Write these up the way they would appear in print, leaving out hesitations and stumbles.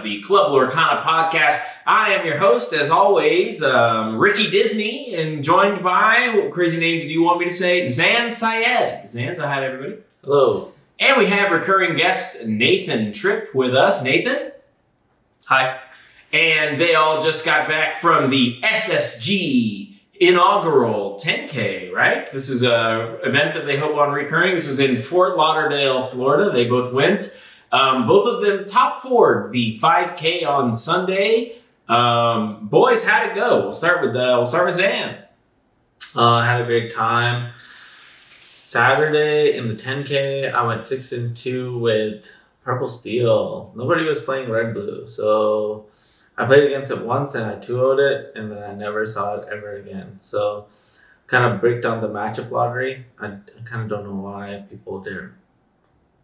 of the Club Lorcana podcast. I am your host, as always, Ricky Disney, and joined by, what crazy name did you want me to say? Syed. Zan, say hi to everybody. Hello. And we have recurring guest Nathan Tripp with us. Nathan? Hi. And they all just got back from the SSG inaugural 10K, right? This is an event that they hope on recurring. This was in Fort Lauderdale, Florida. They both went. Both of them top four the 5K on Sunday. Boys, how'd it go? We'll start with Zan. I had a great time. Saturday in the 10K, I went 6-2 with Purple Steel. Nobody was playing Red Blue, so I played against it once and I 2-0'd it, and then I never saw it ever again. So kind of break down the matchup lottery. I kind of don't know why people didn't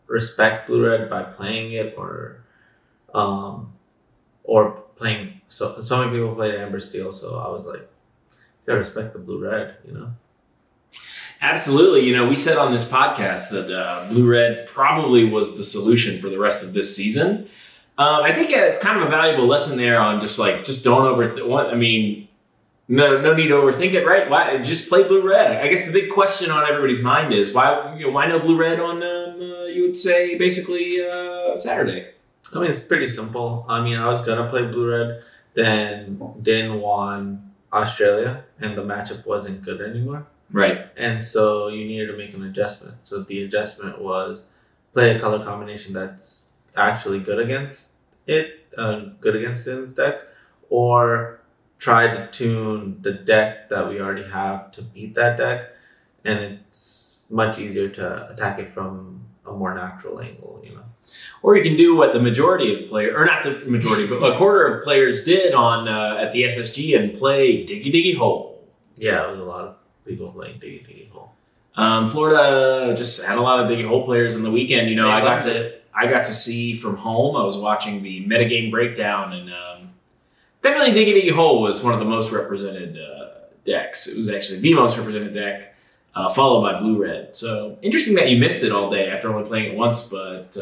respect Blue Red by playing it or playing. So many people played Amber Steel, so I was like, you gotta respect the Blue Red, you know? Absolutely. You know, we said on this podcast that Blue Red probably was the solution for the rest of this season. I think it's kind of a valuable lesson there on just don't overthink. I mean, no need to overthink it, right? Why just play Blue Red? I guess the big question on everybody's mind is why no Blue Red on you would say basically Saturday. I mean, it's pretty simple. I mean, I was gonna play Blue Red, then Din won Australia, and the matchup wasn't good anymore. Right. And so you needed to make an adjustment. So the adjustment was play a color combination that's actually good against Din's deck, or try to tune the deck that we already have to beat that deck, and it's much easier to attack it from a more natural angle, you know. Or you can do what the majority of players, or not the majority, but a quarter of players did on at the SSG and play Diggy Diggy Hole. Yeah, it was a lot of people playing Diggy Diggy Hole. Florida just had a lot of Diggy Hole players on the weekend. You know, I got to see from home. I was watching the metagame breakdown, and definitely Diggy Diggy Hole was one of the most represented decks. It was actually the most represented deck, followed by Blue Red. So interesting that you missed it all day after only playing it once, but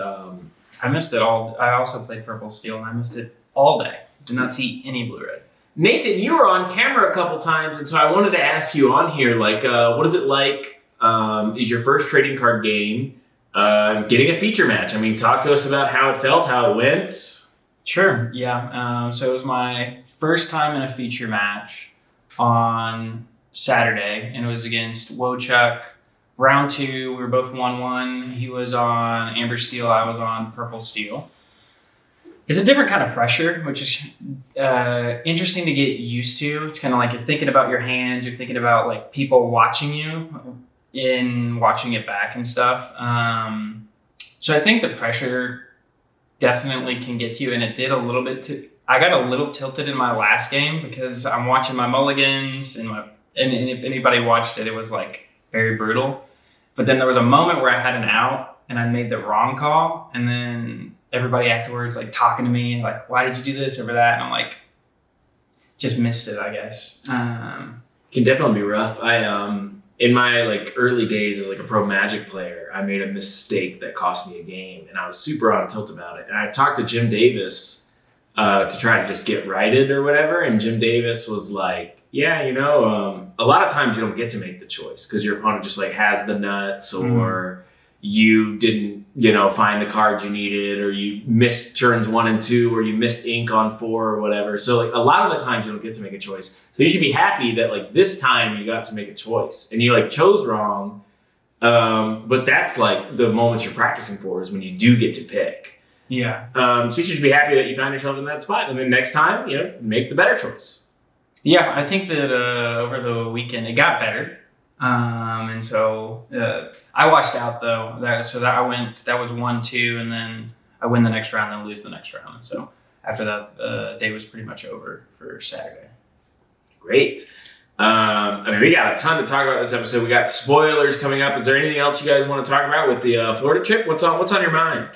I missed it all. I also played Purple Steel, and I missed it all day. Did not see any Blue Red. Nathan, you were on camera a couple times, and so I wanted to ask you on here, what is it like? Is your first trading card game getting a feature match? I mean, talk to us about how it felt, how it went. Sure, yeah. So it was my first time in a feature match on Saturday, and it was against Wochuk. Round 2, we were both 1-1. He was on Amber Steel, I was on Purple Steel. It's a different kind of pressure, which is interesting to get used to. It's kind of like you're thinking about your hands, you're thinking about like people watching you in watching it back and stuff. So I think the pressure definitely can get to you, and it did a little bit. I got a little tilted in my last game because I'm watching my mulligans and if anybody watched it, it was like very brutal. But then there was a moment where I had an out and I made the wrong call, and then everybody afterwards like talking to me like, why did you do this over that? And I'm like, just missed it, I guess. Can definitely be rough. I in my early days as a pro Magic player, I made a mistake that cost me a game, and I was super on tilt about it. And I talked to Jim Davis to try to just get righted or whatever, and Jim Davis was like, yeah, a lot of times you don't get to make the choice because your opponent just has the nuts, or you didn't, find the cards you needed, or you missed turns 1 and 2, or you missed ink on 4 or whatever. So a lot of the times you don't get to make a choice. So you should be happy that this time you got to make a choice, and you chose wrong. But that's the moments you're practicing for is when you do get to pick. Yeah. So you should be happy that you found yourself in that spot, and then next time, make the better choice. Yeah, I think that over the weekend it got better. And so I watched out though. That was 1-2, and then I win the next round, then lose the next round. And so after that, the day was pretty much over for Saturday. Great. We got a ton to talk about this episode. We got spoilers coming up. Is there anything else you guys want to talk about with the Florida trip? What's on your mind?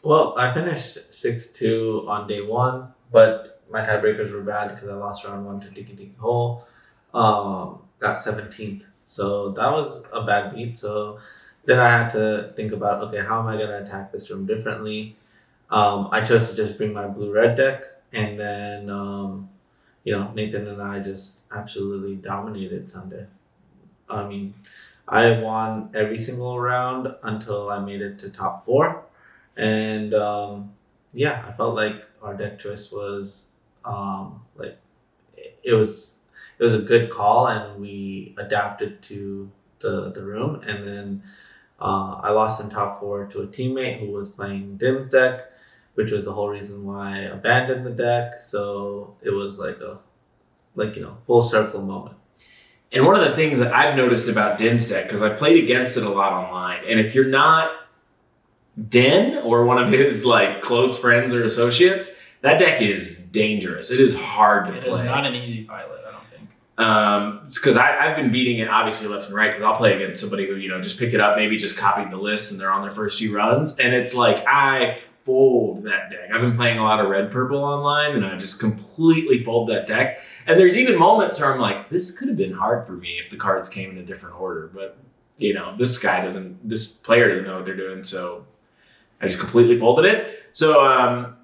Well, I finished 6-2 on day 1, but my tiebreakers were bad because I lost round 1 to Diggy Diggy Hole. Got 17th. So that was a bad beat. So then I had to think about, okay, how am I going to attack this room differently? I chose to just bring my blue-red deck, and then Nathan and I just absolutely dominated Sunday. I mean, I won every single round until I made it to top 4, and I felt like our deck choice was it was a good call, and we adapted to the room, and then I lost in top 4 to a teammate who was playing Din's deck, which was the whole reason why I abandoned the deck. So it was like a full circle moment. And one of the things that I've noticed about Din's deck, because I played against it a lot online, and if you're not Din or one of his like close friends or associates, that deck is dangerous. It is hard to play. It is not an easy pilot, I don't think. Because I've been beating it obviously left and right, because I'll play against somebody who just picked it up, maybe just copied the list, and they're on their first few runs, and it's like I fold that deck. I've been playing a lot of red purple online, and I just completely fold that deck. And there's even moments where I'm like, this could have been hard for me if the cards came in a different order, but this player doesn't know what they're doing, so I just completely folded it. So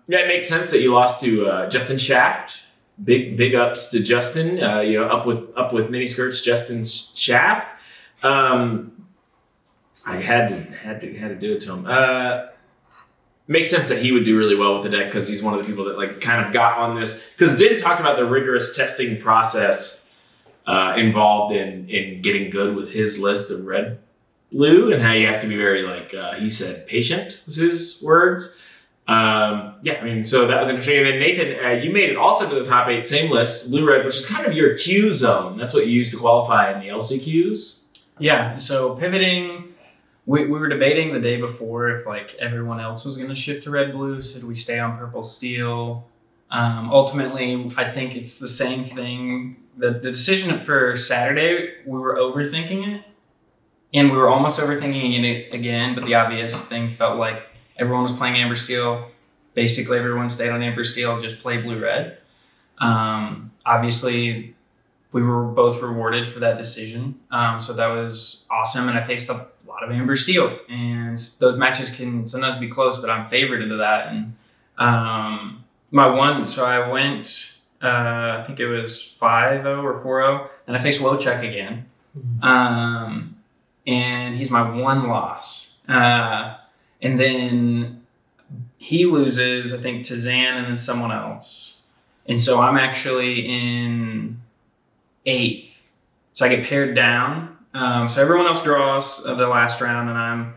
it makes sense that you lost to Justin Shaft. Big ups to Justin. Up with mini skirts, Justin Shaft. I had to do it to him. Makes sense that he would do really well with the deck, because he's one of the people that like kind of got on this. Because Din talked about the rigorous testing process involved in getting good with his list of red blue, and how you have to be very he said patient was his words. So that was interesting. And then Nathan, you made it also to the top 8, same list, blue red, which is kind of your Q zone. That's what you used to qualify in the LCQs. Yeah. So pivoting. We were debating the day before if everyone else was going to shift to red blue. So do we stay on purple steel? Ultimately, I think it's the same thing. The decision for Saturday, we were overthinking it, and we were almost overthinking it again. But the obvious thing felt like everyone was playing amber steel. Basically, everyone stayed on amber steel. Just play blue red. Obviously, we were both rewarded for that decision. So that was awesome, and I faced up a lot of amber steel, and those matches can sometimes be close, but I'm favored into that. And so I went, I think it was 5-0 or 4-0, and I faced Wojciech again. And he's my one loss. And then he loses, I think, to Zan and then someone else. And so I'm actually in 8th. So I get paired down. So everyone else draws the last round, and I'm,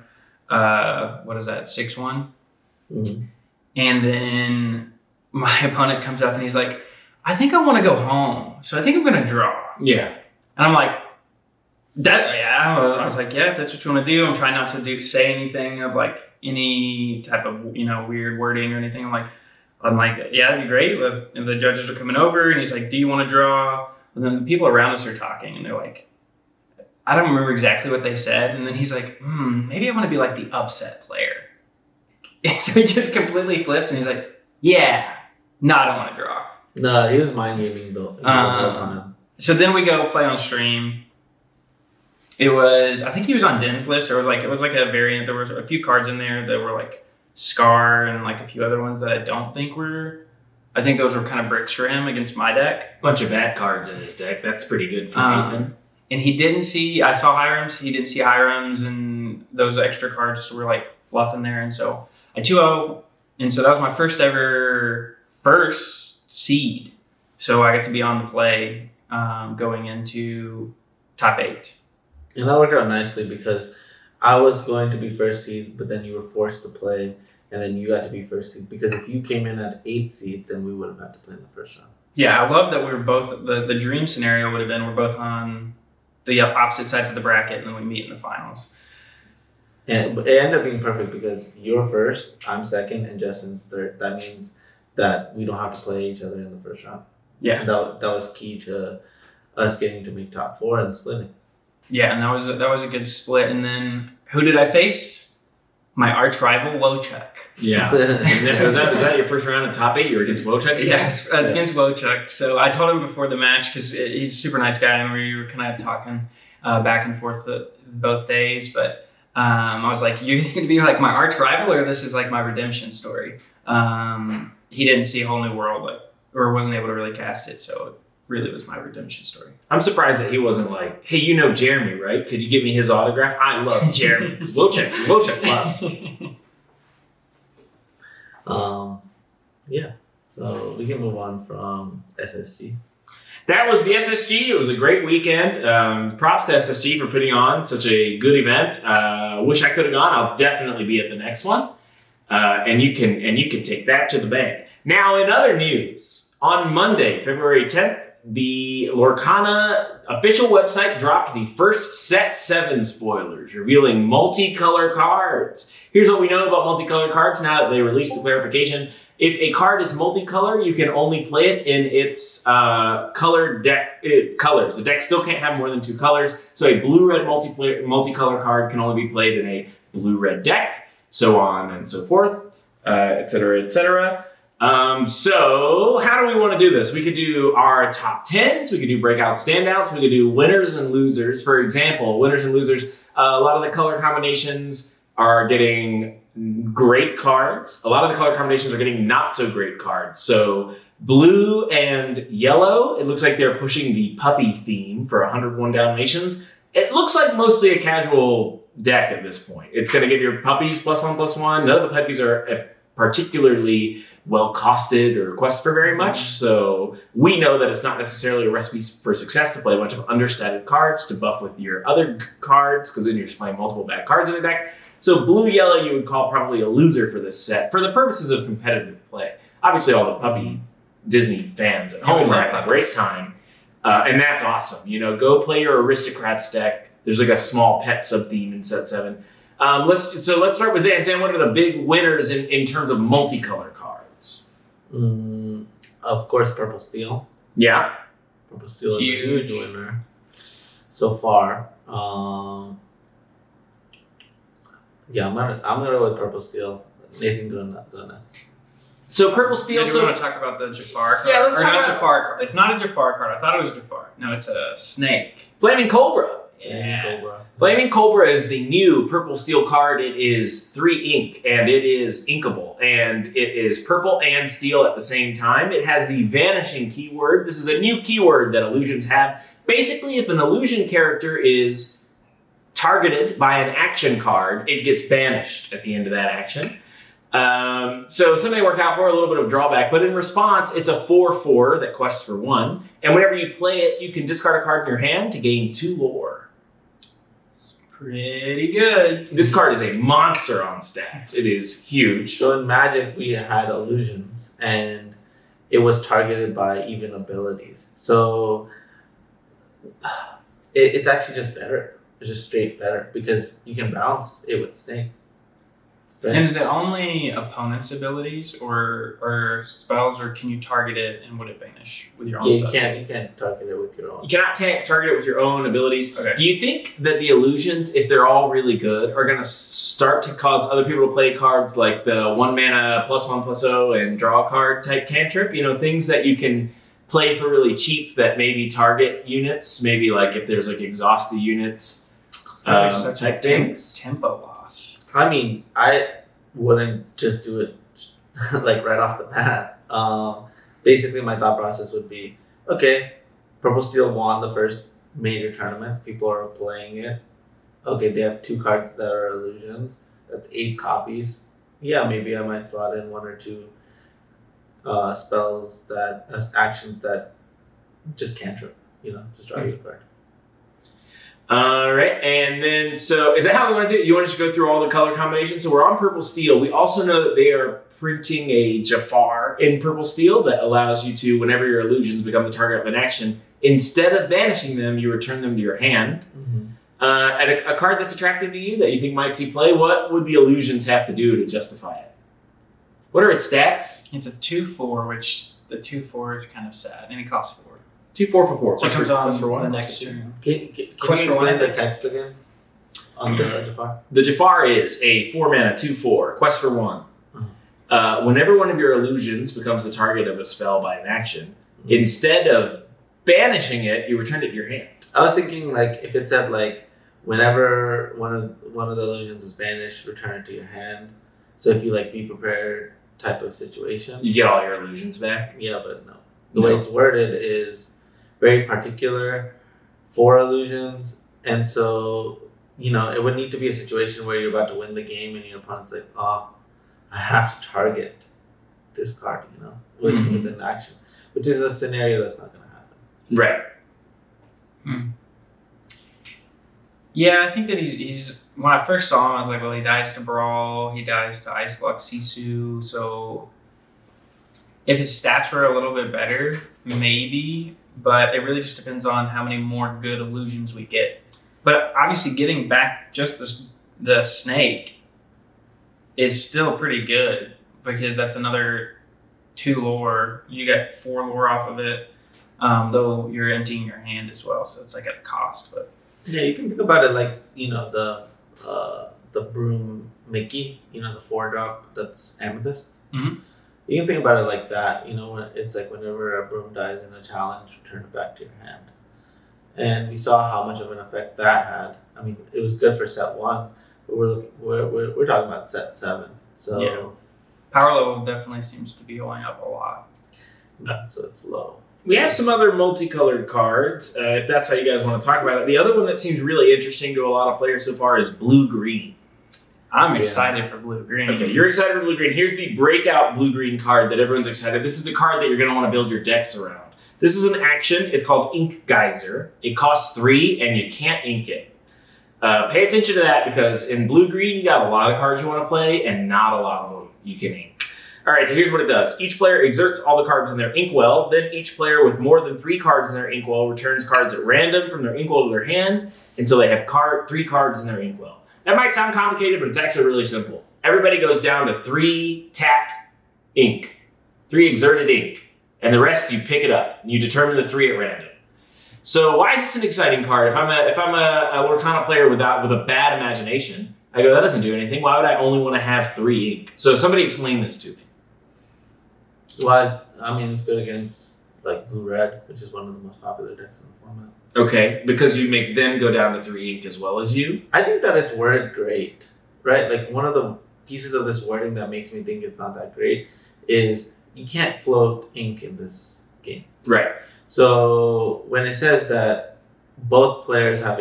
6-1? Mm-hmm. And then my opponent comes up and he's like, I think I want to go home. So I think I'm going to draw. Yeah. And I'm like, I was like, yeah, if that's what you want to do. I'm trying not to say anything of any type of, weird wording or anything. I'm like, yeah, that'd be great. And the judges are coming over, and he's like, do you want to draw? And then the people around us are talking, and they're like, I don't remember exactly what they said. And then he's like, maybe I want to be the upset player. And so he just completely flips, and he's like, yeah, no, I don't want to draw. No, he was mind gaming the whole time. So then we go play on stream. It was, I think he was on Din's list, or it was a variant. There was a few cards in there that were Scar and a few other ones that I don't think were. I think those were kind of bricks for him against my deck. Bunch of bad cards in his deck. That's pretty good for Nathan. And he didn't see, I saw Hirams, he didn't see Hirams, and those extra cards were fluff in there. And so I 2-0, and so that was my first seed. So I got to be on the play going into top 8. And that worked out nicely, because I was going to be first seed, but then you were forced to play, and then you got to be first seed. Because if you came in at 8th seed, then we would have had to play in the first round. Yeah, I love that we were both, the dream scenario would have been we're both on the opposite sides of the bracket, and then we meet in the finals. And it ended up being perfect, because you're first, I'm second, and Justin's third. That means that we don't have to play each other in the first round. Yeah. And that was key to us getting to make top 4 and splitting. Yeah, and that was a good split. And then who did I face? My arch rival, Wojciech. Yeah. was that your first round in top 8? You were against Wojciech? Yes, I was against Wojciech. So I told him before the match, because he's a super nice guy, and we were kind of talking back and forth both days. But I was like, you're going to be my arch rival, or this is my redemption story? he didn't see a whole new world, or wasn't able to really cast it. So it really was my redemption story. I'm surprised that he wasn't like, hey, you know Jeremy, right? Could you give me his autograph? I love Jeremy. Wojciech loves me. Yeah. So we can move on from SSG. That was the SSG. It was a great weekend. Props to SSG for putting on such a good event. Wish I could have gone. I'll definitely be at the next one. And you can take that to the bank. Now, in other news, on Monday, February 10th, the Lorcana official website dropped the first Set 7 spoilers, revealing multicolor cards. Here's what we know about multicolor cards now that they released the clarification. If a card is multicolor, you can only play it in its colored deck colors. The deck still can't have more than 2 colors, so a blue-red multicolor card can only be played in a blue-red deck, so on and so forth, et cetera, et cetera. So how do we want to do this? We could do our top 10s, we could do breakout standouts, we could do winners and losers. For example, winners and losers, a lot of the color combinations are getting great cards. A lot of the color combinations are getting not so great cards. So blue and yellow, it looks like they're pushing the puppy theme for 101 Dalmatians. It looks like mostly a casual deck at this point. It's going to give your puppies +1/+1. None of the puppies are particularly well costed or requested for very much. So we know that it's not necessarily a recipe for success to play a bunch of understated cards to buff with your other cards, because then you're just playing multiple bad cards in a deck. So blue-yellow you would call probably a loser for this set for the purposes of competitive play. Obviously all the puppy Disney fans at home are having a great time. And that's awesome. You know, go play your Aristocrats deck. There's like a small pet sub-theme in set 7. Let's start with Zan. Zan, what are the big winners in terms of multicolor cards? Of course, Purple Steel. Yeah. Purple Steel is a huge winner so far. Yeah, I'm gonna go with Purple Steel. Nathan, go next. So Purple Steel. Do you want to talk about the Jafar card? Yeah, let's talk about Jafar card. It's not a Jafar card. I thought it was Jafar. No, it's a snake. Flaming Cobra. Yeah. Flaming Cobra is the new Purple Steel card. It is 3 ink, and it is inkable, and it is purple and steel at the same time. It has the vanishing keyword. This is a new keyword that illusions have. Basically, if an illusion character is targeted by an action card, it gets banished at the end of that action. So something to work out for, a little bit of drawback, but in response, it's a 4/4 that quests for 1, and whenever you play it, you can discard a card in your hand to gain 2 lore. Pretty good. This card is a monster on stats. It is huge. So in Magic, we had illusions, and it was targeted by even abilities. So it's actually just better. It's just straight better because you can bounce it with Snake. Right? And is it only opponent's abilities or spells, or can you target it and would it banish with your own stuff? You can't target it with your own. You cannot target it with your own abilities. Okay. Do you think that the illusions, if they're all really good, are going to start to cause other people to play cards like the 1 mana +1/+0 and draw a card type cantrip? You know, things that you can play for really cheap that maybe target units, maybe like if there's like exhaust the units Such type a things. tempo loss. I mean, I wouldn't just do it like right off the bat. Basically, my thought process would be, okay, Purple Steel won the first major tournament. People are playing it. Okay, they have 2 cards that are illusions. That's 8 copies. Yeah, maybe I might slot in 1 or 2 spells actions that just cantrip. You know, just draw you a card. All right, and then, so is that how we want to do it? You want us to go through all the color combinations? So we're on Purple Steel. We also know that they are printing a Jafar in Purple Steel that allows you to, whenever your illusions become the target of an action, instead of banishing them, you return them to your hand. Mm-hmm. And a card that's attractive to you that you think might see play, what would the illusions have to do to justify it? What are its stats? It's a 2/4, which the 2/4 is kind of sad, and it costs 4. 2 4 for 4. So it comes on for 1 the next turn. Can you Question for one, explain I the think. text again on the Jafar? The Jafar is a 4 mana 2/4 quest for 1. Whenever one of your illusions becomes the target of a spell by an action, instead of banishing it, you return it to your hand. I was thinking like if it said like whenever one of the illusions is banished, return it to your hand. So if you like be prepared type of situation. You get all your illusions back. Yeah, but no. The way it's worded is very particular for illusions, and so it would need to be a situation where you're about to win the game and your opponent's like, oh, I have to target this card, with an action, which is a scenario that's not going to happen. Right. Yeah, I think that he's when I first saw him, I was like, well, he dies to Brawl, he dies to Ice Block Sisu, so if his stats were a little bit better, maybe, but it really just depends on how many more good illusions we get. But obviously getting back just the snake is still pretty good because that's another 2 lore. You get 4 lore off of it, though you're emptying your hand as well, so it's like at a cost. But yeah, you can think about it like the broom Mickey, the 4-drop that's amethyst. Mm-hmm. You can think about it like that. When it's like whenever a broom dies in a challenge, return it back to your hand. And we saw how much of an effect that had. I mean, it was good for set 1, but we're talking about set 7. So yeah. Power level definitely seems to be going up a lot. So it's low. We have some other multicolored cards, if that's how you guys want to talk about it. The other one that seems really interesting to a lot of players so far is blue-green. I'm excited for blue-green. Okay, you're excited for blue-green. Here's the breakout blue-green card that everyone's excited. This is the card that you're going to want to build your decks around. This is an action. It's called Ink Geyser. It costs 3, and you can't ink it. Pay attention to that because in blue-green, you got a lot of cards you want to play, and not a lot of them you can ink. All right, so here's what it does. Each player exerts all the cards in their inkwell. Then each player with more than 3 cards in their inkwell returns cards at random from their inkwell to their hand until they have 3 cards in their inkwell. That might sound complicated, but it's actually really simple. Everybody goes down to 3 tapped ink, 3 exerted ink, and the rest you pick it up. You determine the 3 at random. So why is this an exciting card? If I'm a Lorcana player with a bad imagination, I go, that doesn't do anything. Why would I only want to have 3 ink? So somebody explain this to me. Well, I mean, it's good against like blue-red, which is one of the most popular decks in the format. Okay, because you make them go down to 3 ink as well as you? I think that it's worded great, right? Like one of the pieces of this wording that makes me think it's not that great is you can't float ink in this game. Right. So when it says that both players have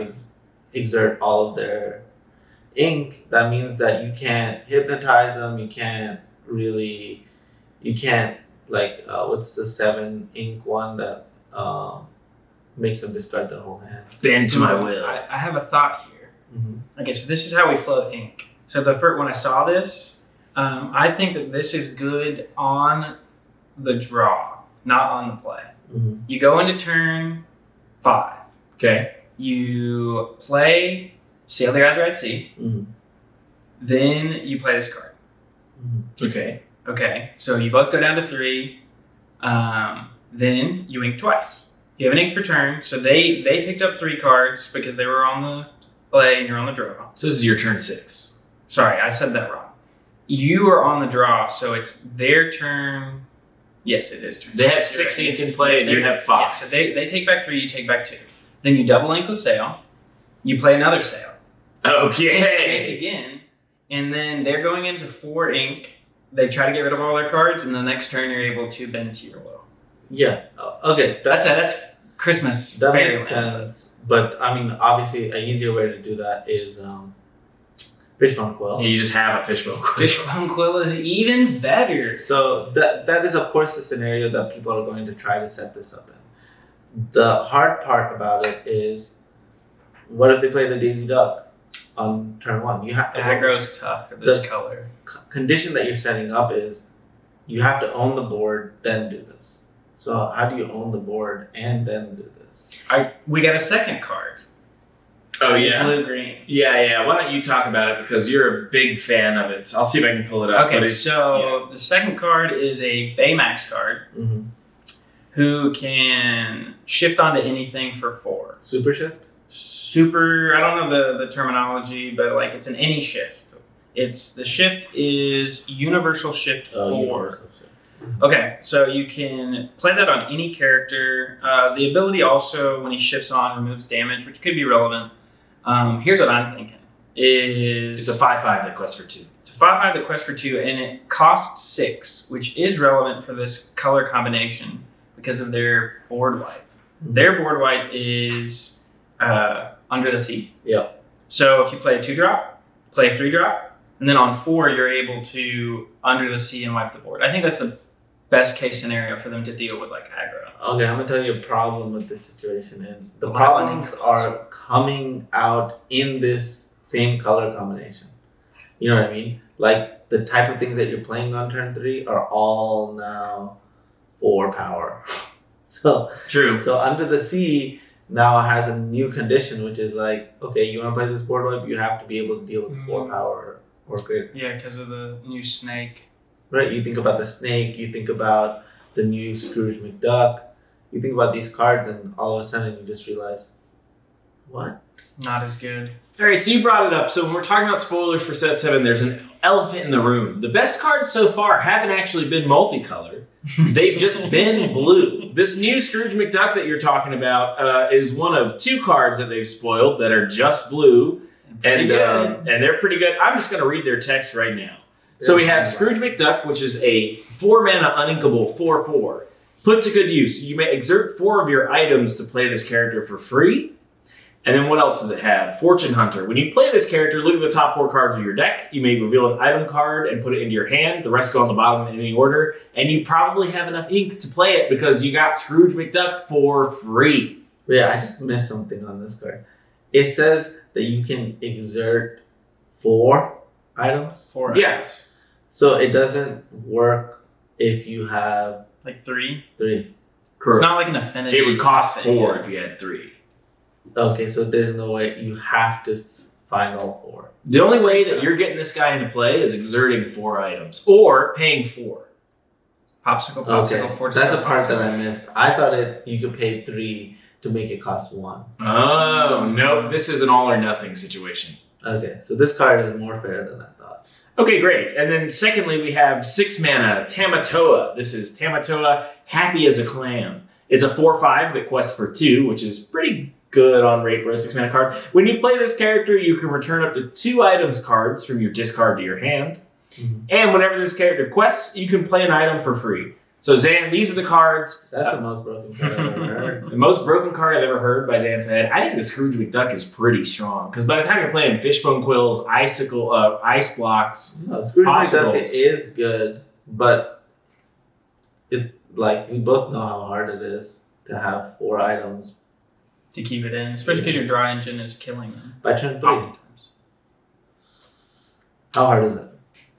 exert all of their ink, that means that you can't hypnotize them. You can't what's the 7 ink one that makes them discard their whole hand? Bend to my will. I have a thought here. Mm-hmm. Okay, so this is how we float ink. So when I saw this, I think that this is good on the draw, not on the play. Mm-hmm. You go into turn 5. Okay. You play Sail the Eyes Right Sea. Mm-hmm. Then you play this card. Mm-hmm. Okay. Okay, so you both go down to 3. Then you ink twice. You have an ink for turn. So they picked up 3 cards because they were on the play and you're on the draw. So this is your turn 6. Sorry, I said that wrong. You are on the draw, so it's their turn. Yes, it is turn. They have 6 ink in play and you have 5. Yeah, so they take back 3, you take back 2. Then you double ink with Sail. You play another Sail. Okay. Ink again. And then they're going into 4 ink. They try to get rid of all their cards, and the next turn you're able to bend to your will. Yeah. Okay. That's Christmas. That Fairyland. makes sense. But I mean, obviously, an easier way to do that is Fishbone Quill. You just have a fishbone quill. Fishbone Quill is even better. So that is, of course, the scenario that people are going to try to set this up in. The hard part about it is, what if they played a Daisy Duck on turn 1? You have Aggro's tough for this color. Condition that you're setting up is you have to own the board, then do this. So how do you own the board and then do this? We got a second card. Oh, yeah? Blue-green. Yeah. Why don't you talk about it because you're a big fan of it. I'll see if I can pull it up. Okay, the second card is a Baymax card who can shift onto anything for 4. Super shift? Super, I don't know the terminology, but like it's an any shift. The shift is universal shift 4. Universal shift. Okay, so you can play that on any character. The ability also, when he shifts on, removes damage, which could be relevant. Here's what I'm thinking. It's a 5/5 that quests for 2. It's a So 5/5 the quest for 2, and it costs 6, which is relevant for this color combination because of their board wipe. Their board wipe is Under the Sea. Yeah. So if you play a 2-drop, play a 3-drop, and then on 4 you're able to Under the Sea and wipe the board. I think that's the best case scenario for them to deal with like aggro. Okay, I'm gonna tell you a problem with this situation is the Why problems lightning are coming out in this same color combination. You know what I mean? Like the type of things that you're playing on turn 3 are all now 4 power. So True. So Under the Sea now has a new condition, which is like, okay, you want to play this board wipe, you have to be able to deal with 4 power or greater. Yeah, because of the new snake. Right? You think about the snake, you think about the new Scrooge McDuck, you think about these cards, and all of a sudden you just realize, what? Not as good. All right, so you brought it up. So when we're talking about spoilers for set 7, there's an elephant in the room. The best cards so far haven't actually been multicolor. They've just been blue. This new Scrooge McDuck that you're talking about is one of 2 cards that they've spoiled that are just blue, and they're pretty good. I'm just going to read their text right now. So we have Scrooge McDuck, which is a 4-mana uninkable 4/4. Put to good use. You may exert 4 of your items to play this character for free. And then what else does it have? Fortune Hunter. When you play this character, look at the top 4 cards of your deck. You may reveal an item card and put it into your hand. The rest go on the bottom in any order. And you probably have enough ink to play it because you got Scrooge McDuck for free. Yeah, I just missed something on this card. It says that you can exert 4 items. 4 Yeah. items. So it doesn't work if you have Like 3. 3. It's not like an affinity. It would cost thing. 4 if you had 3. Okay, so there's no way you have to find all 4. The only way that you're getting this guy into play is exerting 4 items or paying 4. Popsicle, Okay, fortune. that's a part that I missed. I thought you could pay 3 to make it cost 1. Oh, nope. This is an all or nothing situation. Okay, so this card is more fair than I thought. Okay, great. And then secondly, we have 6 mana Tamatoa. This is Tamatoa, Happy as a Clam. It's a 4/5 that quests for 2, which is pretty good on rate for a 6 mana card. When you play this character, you can return up to 2 items cards from your discard to your hand. Mm-hmm. And whenever this character quests, you can play an item for free. So Zan, these are the cards. That's the most broken card I've ever heard. The most broken card I've ever heard by Zan Syed. I think the Scrooge McDuck is pretty strong because by the time you're playing Fishbone Quills, Ice Blocks, No, Scrooge McDuck Popsicles. is good, but it like we both know how hard it is to have 4 items to keep it in, especially because your draw engine is killing them. by turn 3. Oftentimes. How hard is it?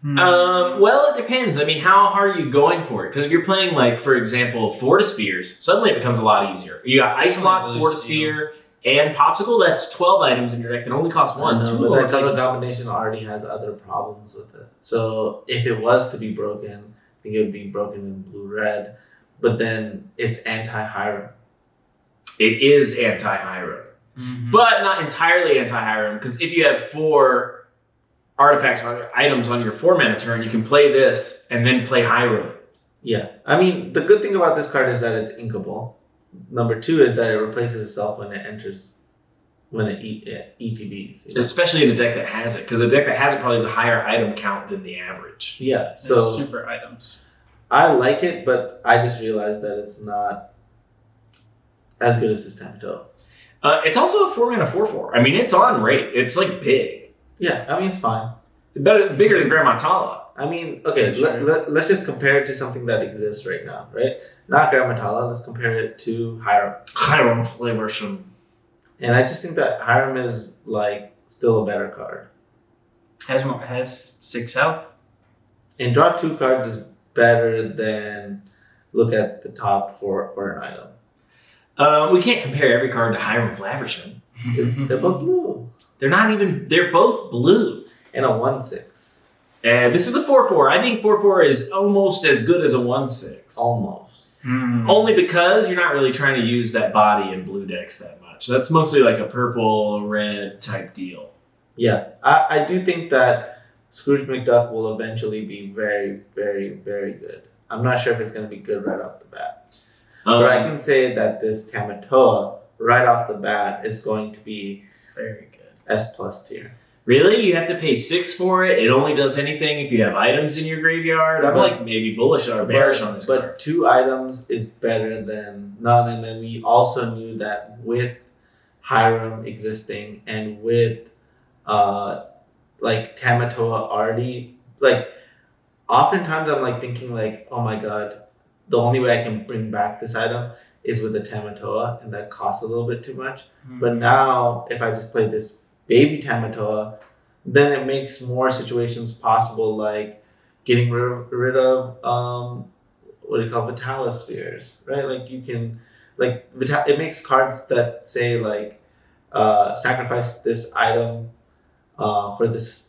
Well, it depends. I mean, how hard are you going for it? Because if you're playing, like, for example, Fortispheres, suddenly it becomes a lot easier. You got Ice Block, Fortisphere, and Popsicle. That's 12 items in your deck that only cost 1. I know, 2 but will that replace color themselves. combination already has other problems with it. So if it was to be broken, I think it would be broken in blue-red. But then it's anti-Hiram. It is anti-Hiram. Mhm. But not entirely anti-Hiram, because if you have 4 artifacts or items on your 4-mana turn, you can play this and then play Hiram. Yeah, I mean, the good thing about this card is that it's inkable. Number 2 is that it replaces itself when it enters, when it ETBs. You know? Especially in a deck that has it, because a deck that has it probably has a higher item count than the average. Yeah, They're so super items. I like it, but I just realized that it's not as good as this Tamatoa. It's also a 4-mana 4/4. I mean, it's on rate. It's like big. Yeah, I mean, it's fine. Bigger than Grandma Tala. I mean, okay, Sure. let's just compare it to something that exists right now, right? Not Grammatala, let's compare it to Hiram. Hiram Flavorsham. And I just think that Hiram is, like, still a better card. Has 6 health. And draw 2 cards is better than look at the top for an item. We can't compare every card to Hiram Flavorsham. They're both blue. They're both blue. And a 1/6. And this is a 4/4. I think 4/4 is almost as good as a 1/6. Almost. Only because you're not really trying to use that body in blue decks that much. That's mostly like a purple, red type deal. Yeah, I do think that Scrooge McDuck will eventually be very, very, very good. I'm not sure if it's going to be good right off the bat. But I can say that this Tamatoa, right off the bat, is going to be Very good. S+ tier. Really? You have to pay 6 for it? It only does anything if you have items in your graveyard? I'm like maybe bullish or bearish on this card. But 2 items is better than none. And then we also knew that with Hiram existing and with like Tamatoa already, like oftentimes I'm like thinking like, oh my god, the only way I can bring back this item is with a Tamatoa, and that costs a little bit too much. But now if I just play this baby Tamatoa, then it makes more situations possible, like getting rid of what do you call Vitalospheres, right? Like you can, like it makes cards that say like sacrifice this item for this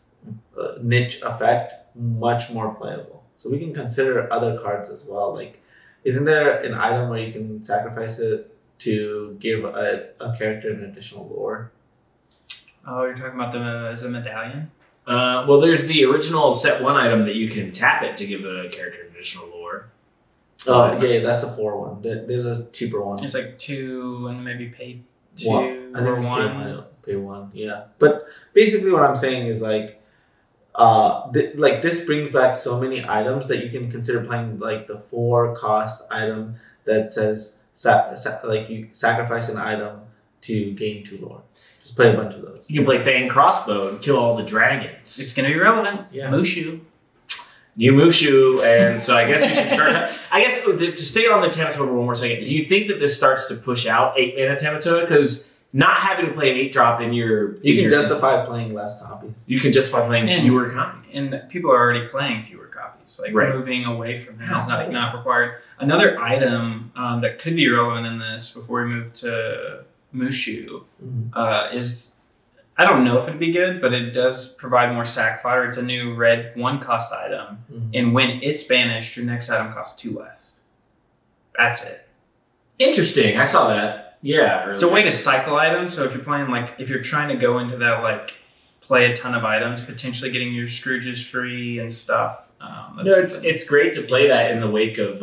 niche effect much more playable. So we can consider other cards as well. Like, isn't there an item where you can sacrifice it to give a character an additional lore? Oh, you're talking about as a medallion? Well, there's the original set 1 item that you can tap it to give a character an additional lore. Oh, yeah, that's the 4 one. There's a cheaper one. It's like 2 and maybe pay 2 I think or it's 1. pay 1, yeah. But basically what I'm saying is like, like this brings back so many items that you can consider playing like the 4 cost item that says like you sacrifice an item to gain 2 lore. Just play a bunch of those. You can play Fang Crossbow and kill all the dragons. It's going to be relevant. Yeah. Mushu. New Mushu, and so I guess we should start. I guess to stay on the Tamatoa for one more second, do you think that this starts to push out 8-mana Tamatoa? Because not having to play an 8-drop in your... You can justify playing less copies. You can justify playing fewer copies. And people are already playing fewer copies. Like moving away from that is not required. Another item that could be relevant in this before we move to Mushu is... I don't know if it'd be good, but it does provide more sack fodder. It's a new red 1-cost item. And when it's banished, your next item costs 2 less. That's it. Interesting. I saw that. Yeah. It's a way to cycle items. So if you're playing, like, if you're trying to go into that, like, play a ton of items, potentially getting your Scrooges free and stuff. It's great to play that in the wake of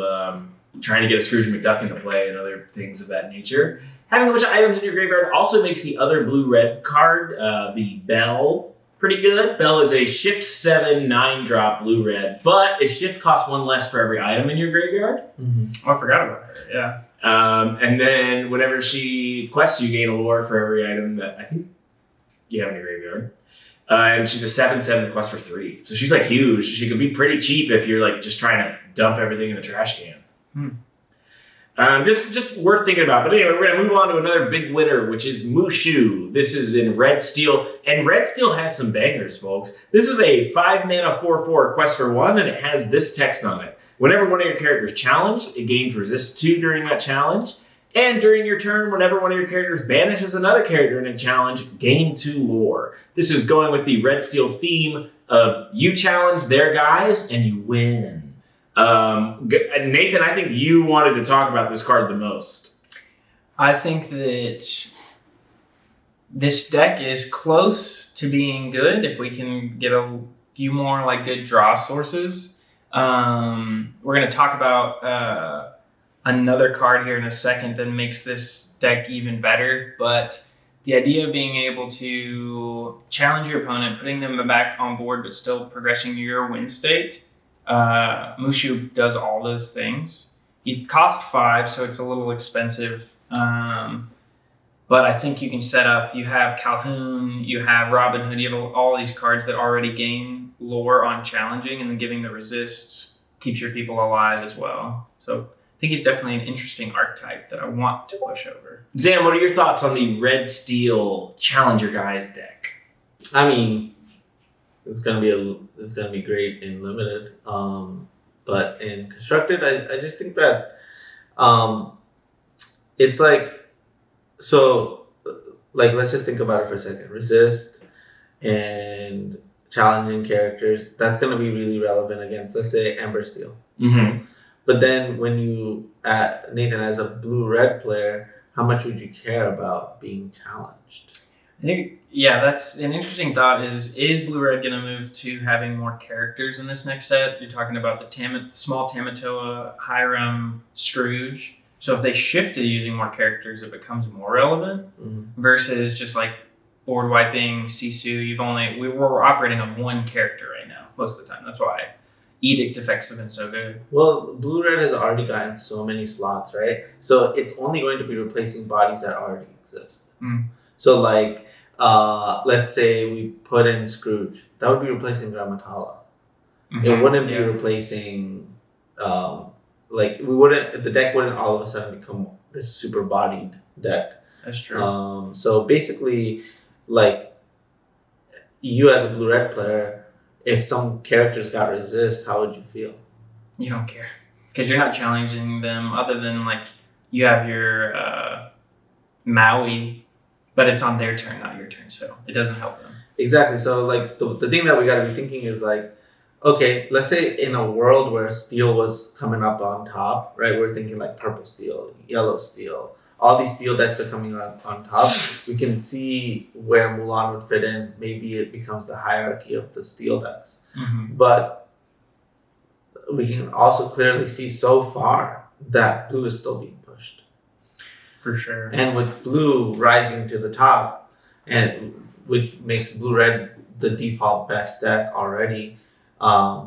trying to get a Scrooge McDuck into play and other things of that nature. Having a bunch of items in your graveyard also makes the other blue-red card, the Bell, pretty good. Bell is a shift 7 9-drop blue-red, but a shift costs 1 less for every item in your graveyard. Oh, I forgot about her, yeah. And then whenever she quests, you gain a lore for every item that I think you have in your graveyard. And she's a 7/7 that quests for 3. So she's like huge. She could be pretty cheap if you're like just trying to dump everything in the trash can. Just worth thinking about. But anyway, we're going to move on to another big winner, which is Mushu. This is in Red Steel. And Red Steel has some bangers, folks. This is a 5-mana 4/4 quest for 1, and it has this text on it. Whenever one of your characters challenged, it gains resist 2 during that challenge. And during your turn, whenever one of your characters banishes another character in a challenge, gain 2 lore. This is going with the Red Steel theme of you challenge their guys and you win. Nathan, I think you wanted to talk about this card the most. I think that this deck is close to being good if we can get a few more like good draw sources. We're going to talk about another card here in a second that makes this deck even better, but the idea of being able to challenge your opponent, putting them back on board but still progressing your win state. Mushu does all those things. He costs 5, so it's a little expensive. But I think you can set up, you have Calhoun, you have Robin Hood, you have all these cards that already gain lore on challenging, and then giving the resist keeps your people alive as well. So I think he's definitely an interesting archetype that I want to push over. Zam, what are your thoughts on the Red Steel Challenger Guys deck? I mean, it's gonna be great in limited, but in constructed, I just think that it's like, so like let's just think about it for a second. Resist and challenging characters, that's gonna be really relevant against, let's say, Ember Steel. But then when you Nathan, as a blue-red player, how much would you care about being challenged? I think, yeah, that's an interesting thought. Is blue-red going to move to having more characters in this next set? You're talking about the small Tamatoa, Hiram, Scrooge. So if they shift to using more characters, it becomes more relevant versus just like board wiping Sisu, we're operating on one character right now most of the time. That's why Edict effects have been so good. Well, blue-red has already gotten so many slots, right? So it's only going to be replacing bodies that already exist. So like, let's say we put in Scrooge. That would be replacing Ramatala. It wouldn't be replacing, the deck wouldn't all of a sudden become this super bodied deck. That's true. So basically, like, you as a blue-red player, if some characters got resist, how would you feel? You don't care. Because you're not challenging them other than, like, you have your Maui, but it's on their turn, not your turn, so it doesn't help them. Exactly. So, like, the thing that we got to be thinking is, like, okay, let's say in a world where steel was coming up on top, right? We're thinking, like, purple steel, yellow steel. All these steel decks are coming on top. We can see where Mulan would fit in. Maybe it becomes the hierarchy of the steel decks. But we can also clearly see so far that blue is still being pushed. For sure. And with blue rising to the top, and which makes blue-red the default best deck already,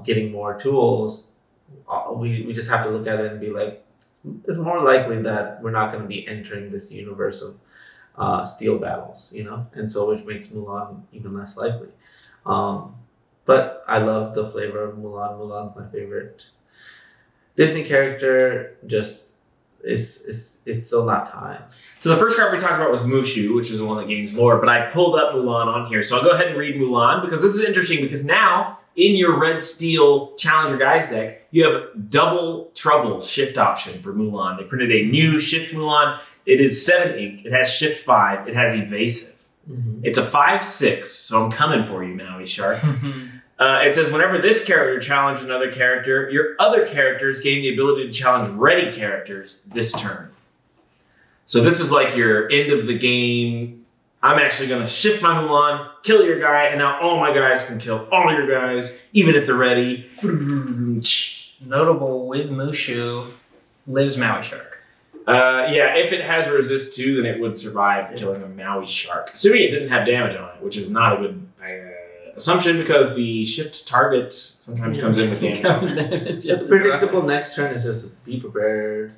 getting more tools, we just have to look at it and be like, it's more likely that we're not going to be entering this universe of steel battles, and so which makes Mulan even less likely. But I love the flavor of Mulan. Mulan's my favorite Disney character. Just it's still not time. So the first card we talked about was Mushu, which is the one that gains lore, but I pulled up Mulan on here. So I'll go ahead and read Mulan because this is interesting because now in your red steel Challenger Guys deck, you have double trouble shift option for Mulan. They printed a new shift Mulan. It is 7 ink. It has shift 5. It has evasive. It's a 5/6, so I'm coming for you, Maui Shark. It says, whenever this character challenges another character, your other characters gain the ability to challenge ready characters this turn. So this is like your end of the game. I'm actually going to shift my Mulan, kill your guy, and now all my guys can kill all your guys, even if they're ready. Notable with Mushu lives Maui Shark. If it has resist 2, then it would survive killing a Maui Shark. Assuming it didn't have damage on it, which is not a good assumption because the shift target sometimes comes in with damage on it. The predictable next turn is just be prepared.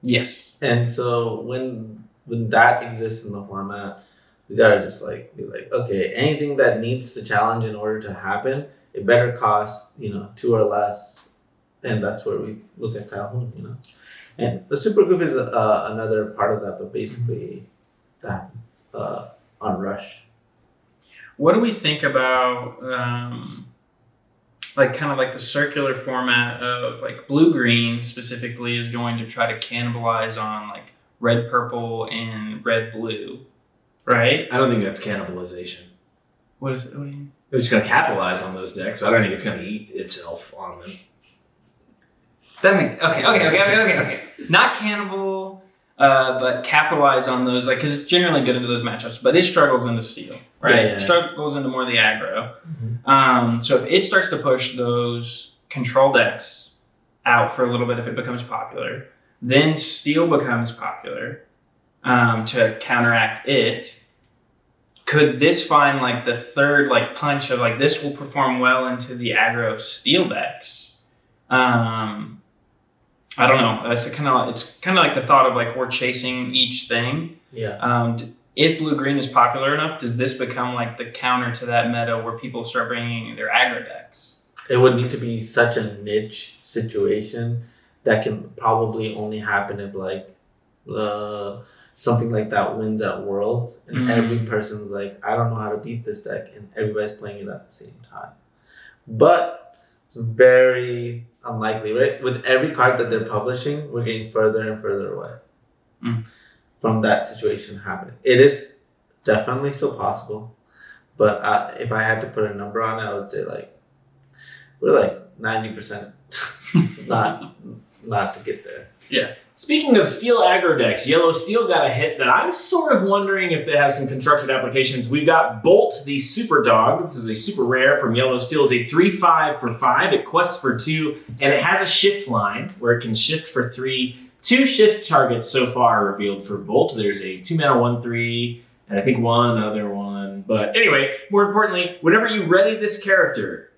Yes. And so when that exists in the format, we gotta just be like, okay, anything that needs to challenge in order to happen, it better cost 2 or less, and that's where we look at Calhoun, And the super goof is another part of that, but basically that's on Rush. What do we think about the circular format of blue-green specifically is going to try to cannibalize on red-purple and red-blue, right? I don't think that's cannibalization. What is it? What do you mean? They're just going to capitalize on those decks, so I don't think it's going to eat itself on them. That makes okay. Not cannibal, but capitalize on those, because it's generally good into those matchups, but it struggles into steel, right? Yeah. It struggles into more of the aggro. So if it starts to push those control decks out for a little bit, if it becomes popular, then steel becomes popular to counteract it. Could this find the third punch of this will perform well into the aggro steel decks? I don't know. It's kind of like the thought of we're chasing each thing. Yeah. If blue-green is popular enough, does this become the counter to that meta where people start bringing their aggro decks? It would need to be such a niche situation that can probably only happen if something like that wins at Worlds and every person's I don't know how to beat this deck, and everybody's playing it at the same time. But it's very unlikely, right? With every card that they're publishing, we're getting further and further away from that situation happening. It is definitely still possible, but if I had to put a number on it, I would say we're 90% not to get there. Yeah. Speaking of steel aggro decks, yellow steel got a hit that I'm sort of wondering if it has some constructed applications. We've got Bolt, the super dog. This is a super rare from yellow steel. It's a 3/5 for 5. It quests for 2, and it has a shift line where it can shift for 3. 2 shift targets so far revealed for Bolt. There's a 2-mana 1/3, and I think one other one. But anyway, more importantly, whenever you ready this character,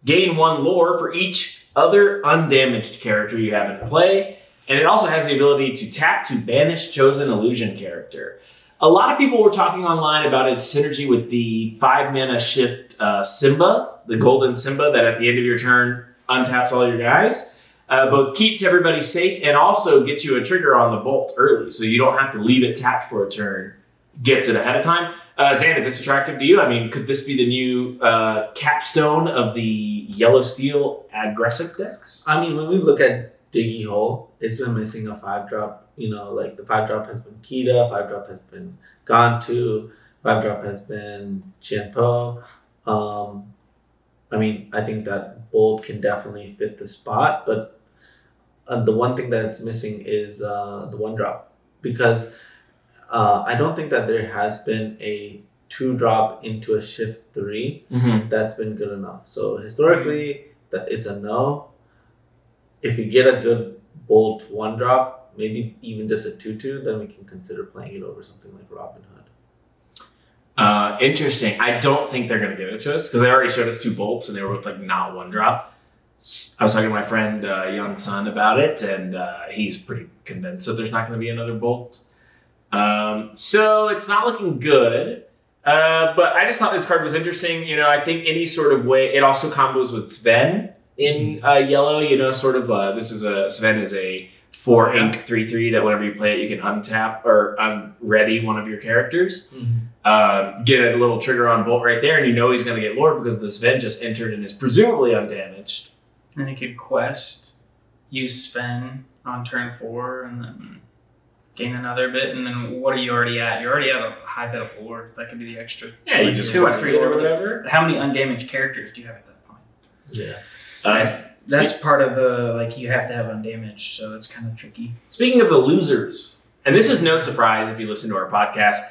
gain 1 lore for each other undamaged character you have in play. And it also has the ability to tap to banish chosen illusion character. A lot of people were talking online about its synergy with the 5 mana shift Simba, the golden Simba that at the end of your turn untaps all your guys. Both keeps everybody safe and also gets you a trigger on the bolt early, so you don't have to leave it tapped for a turn. Gets it ahead of time. Zan, is this attractive to you? I mean, could this be the new capstone of the yellow steel aggressive decks? I mean, when we look at Diggy Hole, it's been missing a 5-drop. You know, like the 5-drop has been Kita, 5-drop has been Gantu, 5-drop has been Qianpo. I mean, I think that Bolt can definitely fit the spot, but the one thing that it's missing is the 1-drop, because I don't think that there has been a 2-drop into a shift 3 that's been good enough. So historically, that it's a no. If you get a good Bolt 1-drop, maybe even just a 2/2, then we can consider playing it over something like Robin Hood. Interesting. I don't think they're going to give it to us because they already showed us 2 bolts and they were both like not 1-drop. I was talking to my friend Young Sun about it, and he's pretty convinced that there's not going to be another bolt. So it's not looking good. But I just thought this card was interesting. You know, I think any sort of way, it also combos with Sven in yellow. You know, sort of Sven is a 4 ink 3/3 that whenever you play it, you can untap or unready one of your characters. Get a little trigger on Bolt right there, and you know he's going to get lore because the Sven just entered and is presumably undamaged. And he could quest, use Sven on turn 4, and then gain another bit. And then what are you already at? You're already at a high bit of lore. That could be the extra. Yeah, you just quest it or whatever. How many undamaged characters do you have at that point? Yeah. That's part of the, like, you have to have undamaged, so it's kind of tricky. Speaking of the losers, and this is no surprise if you listen to our podcast,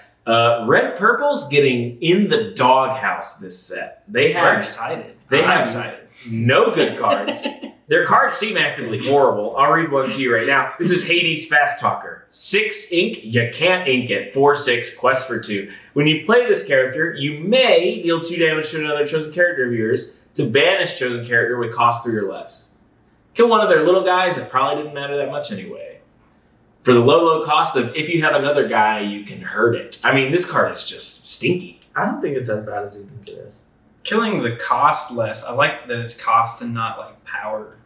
Red Purple's getting in the doghouse this set. We're excited. I'm excited. No good cards. Their cards seem actively horrible. I'll read one to you right now. This is Hades Fast Talker. 6 ink, you can't ink it. 4/6, quest for 2. When you play this character, you may deal 2 damage to another chosen character of yours to banish chosen character with cost 3 or less. Kill one of their little guys, it probably didn't matter that much anyway. For the low cost of if you have another guy, you can hurt it. I mean, this card is just stinky. I don't think it's as bad as you think it is. Killing the cost less. I like that it's cost and not like power.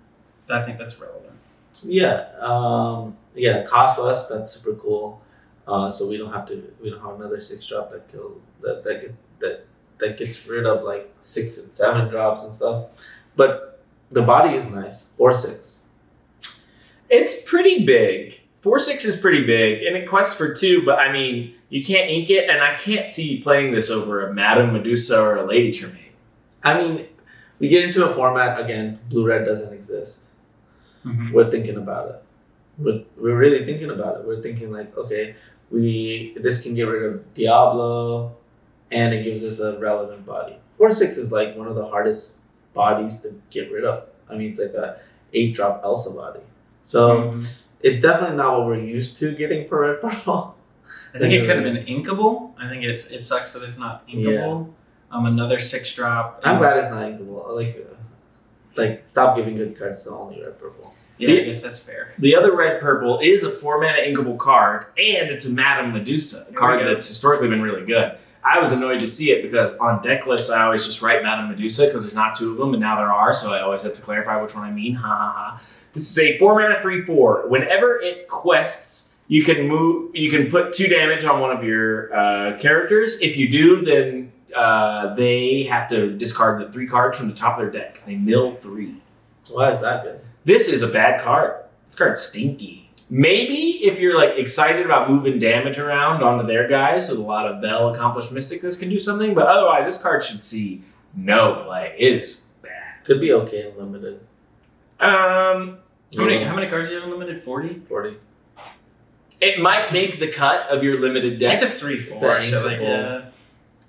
I think that's relevant. Yeah, cost less. That's super cool. So we don't have another 6-drop that kills that gets rid of like 6 and 7 drops and stuff. But the body is nice. 4/6. It's pretty big. 4/6 is pretty big, and it quests for 2, but I mean, you can't ink it, and I can't see you playing this over a Madame Medusa or a Lady Tremaine. I mean, we get into a format, again, blue-red doesn't exist. We're thinking about it. We're really thinking about it. We're thinking like, okay, this can get rid of Diablo, and it gives us a relevant body. 4/6 is like one of the hardest bodies to get rid of. I mean, it's like a 8-drop Elsa body. So it's definitely not what we're used to getting for Red Purple. I think it could have been inkable. I think it sucks that it's not inkable. Another 6-drop. I'm glad it's not inkable. Like stop giving good cards to only Red Purple. Yeah, I guess that's fair. The other Red Purple is a 4-mana inkable card, and it's a Madame Medusa, a card that's historically been really good. I was annoyed to see it because on deck lists, I always just write Madame Medusa because there's not 2 of them, and now there are, so I always have to clarify which one I mean. Ha ha ha. This is a 4-mana 3/4. Whenever it quests, you can put 2 damage on one of your characters. If you do, then they have to discard the 3 cards from the top of their deck. They mill 3. Why is that good? This is a bad card. This card's stinky. Maybe if you're like excited about moving damage around onto their guys with a lot of Bell Accomplished Mystic, this can do something. But otherwise, this card should see no play. It is bad. Could be okay in limited. How many cards do you have in limited? 40? 40. It might make the cut of your limited deck. It's a 3/4. It's So like,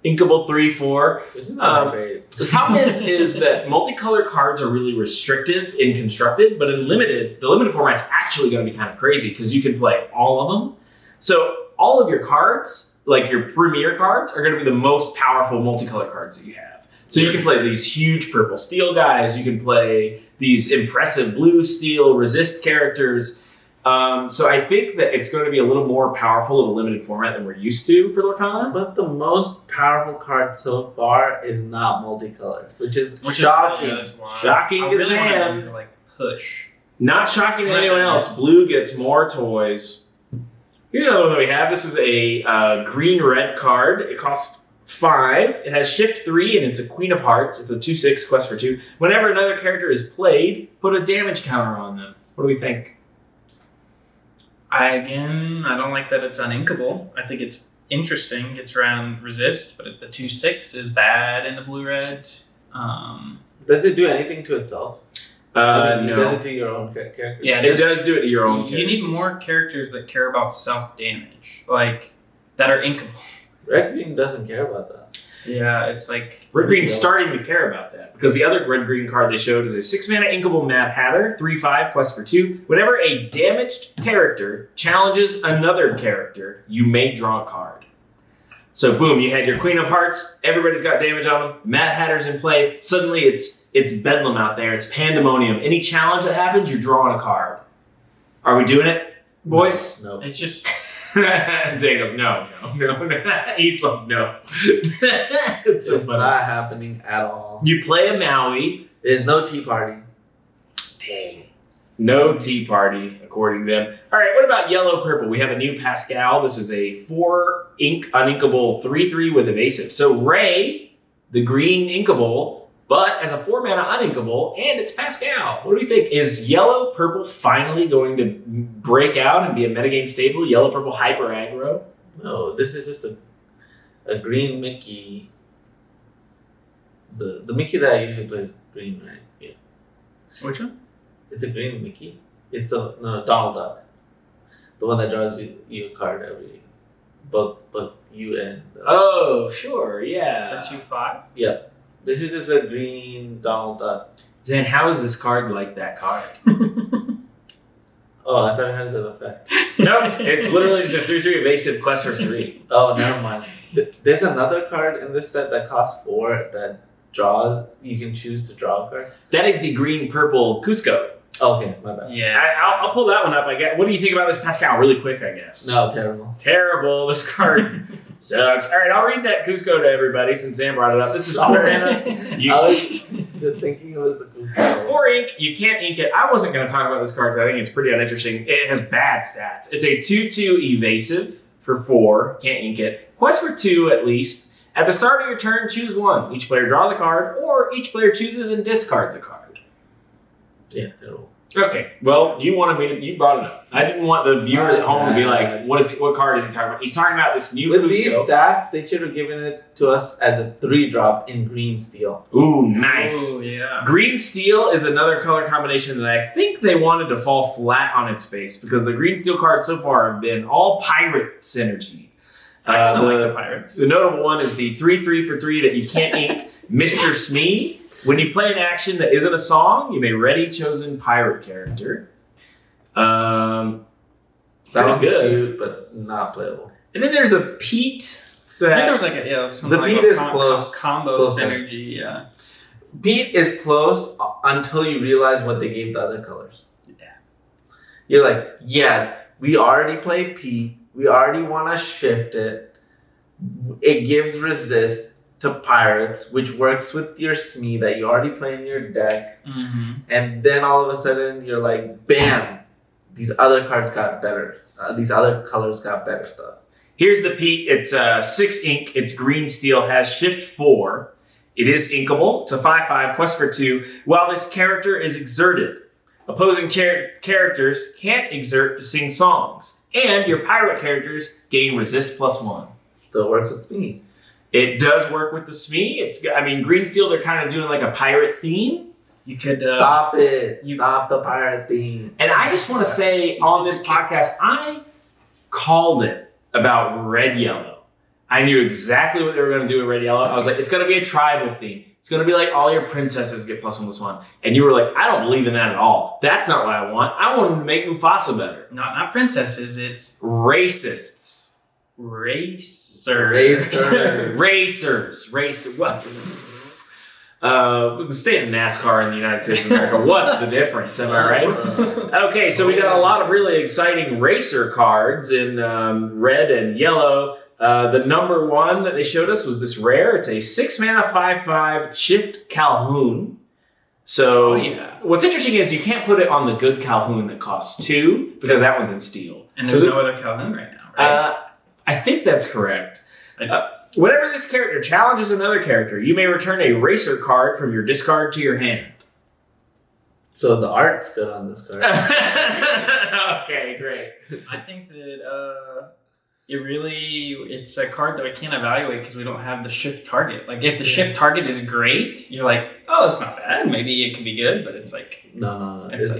Inkable 3/4. Which is not great. The problem is that multicolor cards are really restrictive in constructed, but in limited, the limited format's actually going to be kind of crazy because you can play all of them. So all of your cards, like your premier cards, are going to be the most powerful multicolor cards that you have. So you can play these huge purple steel guys. You can play these impressive blue steel resist characters. So I think that it's going to be a little more powerful of a limited format than we're used to for Lorcana. But the most powerful card so far is not multicolored, which is shocking. Shocking to Sam. To, like, push. Not shocking to anyone else. Blue gets more toys. Here's another one that we have. This is a green-red card. It costs 5. It has shift 3, and it's a Queen of Hearts. It's a 2/6 quest for 2. Whenever another character is played, put a damage counter on them. What do we think? I don't like that it's uninkable. I think it's interesting. Gets around resist, but the 2/6 is bad in the blue-red. Does it do anything to itself? No. Does it do your own character? Yeah, it does do it to your own You need more characters that care about self-damage, like, that are inkable. Red Green doesn't care about that. Yeah, it's like... Red Green's starting to care about that because the other red green card they showed is a 6-mana inkable Mad Hatter, 3/5, quest for 2. Whenever a damaged character challenges another character, you may draw a card. So boom, you had your Queen of Hearts, everybody's got damage on them, Mad Hatter's in play, suddenly it's bedlam out there, it's pandemonium. Any challenge that happens, you're drawing a card. Are we doing it, boys? No. It's just... Zay goes, no. He's like, no. It's so It's funny. not happening at all. You play a Maui. There's no tea party. Dang. No tea party, according to them. All right, what about yellow purple? We have a new Pascal. This is a 4-ink uninkable 3/3 with evasive. So Ray, the green inkable, but as a 4-mana uninkable, and it's Pascal. What do we think? Is yellow purple finally going to break out and be a metagame staple? Yellow purple hyper aggro? No, this is just a green Mickey. The Mickey that I usually play is green, right? Yeah. Which one? It's a green Mickey. It's Donald Duck. The one that draws you a card every both you and Oh, sure, yeah. For 2/5? Yeah. This is just a green Donald Duck. Zan, how is this card like that card? Oh, I thought it has an effect. Nope, it's literally just a 3/3 evasive quest for 3. Oh, never mind. There's another card in this set that costs 4 that draws. You can choose to draw a card. That is the green purple Cusco. Okay, my bad. Yeah. I'll pull that one up. I guess. What do you think about this Pascal? Really quick, I guess. No, terrible. Terrible. This card sucks. All right, I'll read that Cusco to everybody since Sam brought it up. This is 4 mana. I was just thinking it was the Cusco. 4 ink. You can't ink it. I wasn't going to talk about this card because I think it's pretty uninteresting. It has bad stats. It's a 2/2 evasive for 4. Can't ink it. Quest for 2 at least. At the start of your turn, choose 1. Each player draws a card, or each player chooses and discards a card. Yeah, terrible. Okay, well, you brought it up. I didn't want the viewers at home to be like, what card is he talking about? He's talking about this new With Cusco. these stats, they should have given it to us as a 3-drop in green steel. Ooh, nice. Ooh, yeah. Green steel is another color combination that I think they wanted to fall flat on its face because the green steel cards so far have been all pirate synergy. I kind of like the pirates. The notable one is the 3/3 for 3 that you can't ink, Mr. Smee. When you play an action that isn't a song, you may ready chosen pirate character. That one's good. cute, but not playable. And then there's a Pete. I think there was like some The like Pete a is close. combo Closer. synergy. Yeah. Pete is close until you realize what they gave the other colors. Yeah. You're like, yeah, we already played Pete. We already want to shift it. It gives resist to pirates, which works with your Smee that you already play in your deck. Mm-hmm. And then all of a sudden you're like, bam, these other cards got better. These other colors got better stuff. Here's the Pete. It's 6 ink. It's green steel. Has shift 4. It is inkable. It's a 5/5 quest for 2. While this character is exerted, opposing characters can't exert to sing songs, and your pirate characters gain resist +1. So it works with me. It does work with the Smee. Green steel. They're kind of doing like a pirate theme. You could Stop it. Stop the pirate theme. And I just want to say on this podcast, I called it about red yellow. I knew exactly what they were going to do with red yellow. I was like, it's going to be a tribal theme. It's going to be like all your princesses get +1/+1. And you were like, I don't believe in that at all. That's not what I want. I want to make Mufasa better. not princesses. It's Racists. Racers. What? The state of NASCAR in the United States of America. What's the difference? Am I right? Okay, so we got a lot of really exciting racer cards in red and yellow. The number one that they showed us was this rare. It's a 6 mana 5/5 Shift Calhoun. So what's interesting is you can't put it on the good Calhoun that costs 2 because that one's in steel. And there's no other Calhoun right now, right? I think that's correct. Whenever this character challenges another character, you may return a racer card from your discard to your hand. So the art's good on this card. Okay, great. I think that it's a card that I can't evaluate because we don't have the shift target. Like if the shift target is great, you're like, oh, it's not bad. Maybe it could be good, but it's like no. It's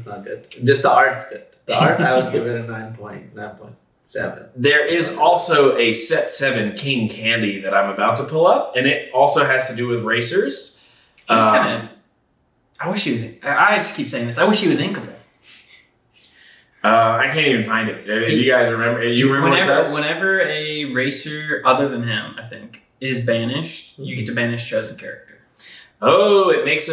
not good. Just the art's good. The art, I would give it a 9.7. There is also a set 7 King Candy that I'm about to pull up, and it also has to do with racers. I wish he was. I just keep saying this. I wish he was inkable. I can't even find it. You guys remember? You remember whenever a racer other than him, I think, is banished, you get to banish chosen character. Oh, it makes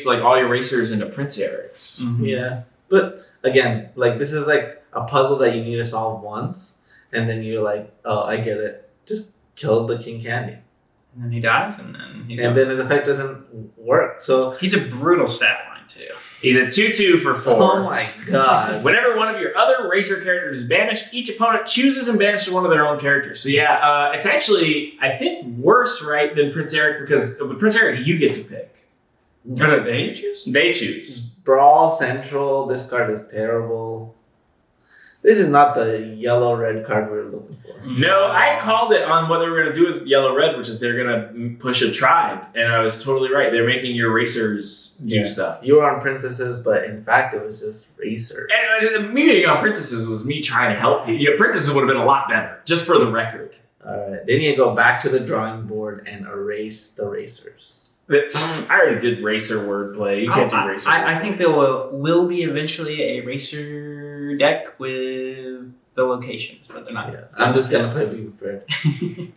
like all your racers into Prince Erics. Mm-hmm. Yeah, but again, like this is like a puzzle that you need to solve once, and then you're like, oh, I get it. Just kill the King Candy. And then he dies, and then then his effect doesn't work. So he's a brutal stat line too. He's a 2/2 for 4. Oh my god. Whenever one of your other racer characters is banished, each opponent chooses and banishes one of their own characters. So yeah, it's actually, I think, worse, right, than Prince Eric, because with Prince Eric, you get to pick. Or they choose? They choose. Brawl Central, this card is terrible. This is not the yellow-red card we were looking for. No, I called it on what they were going to do with yellow-red, which is they're going to push a tribe. And I was totally right. They're making your racers do stuff. You were on princesses, but in fact, it was just racer. And me being on princesses was me trying to help you. Yeah, princesses would have been a lot better, just for the record. All right. Then you go back to the drawing board and erase the racers. I already did racer wordplay. You can't do racer. I think there will be eventually a racer deck with the locations, but they're not. Yeah, I'm just gonna play Be Prepared.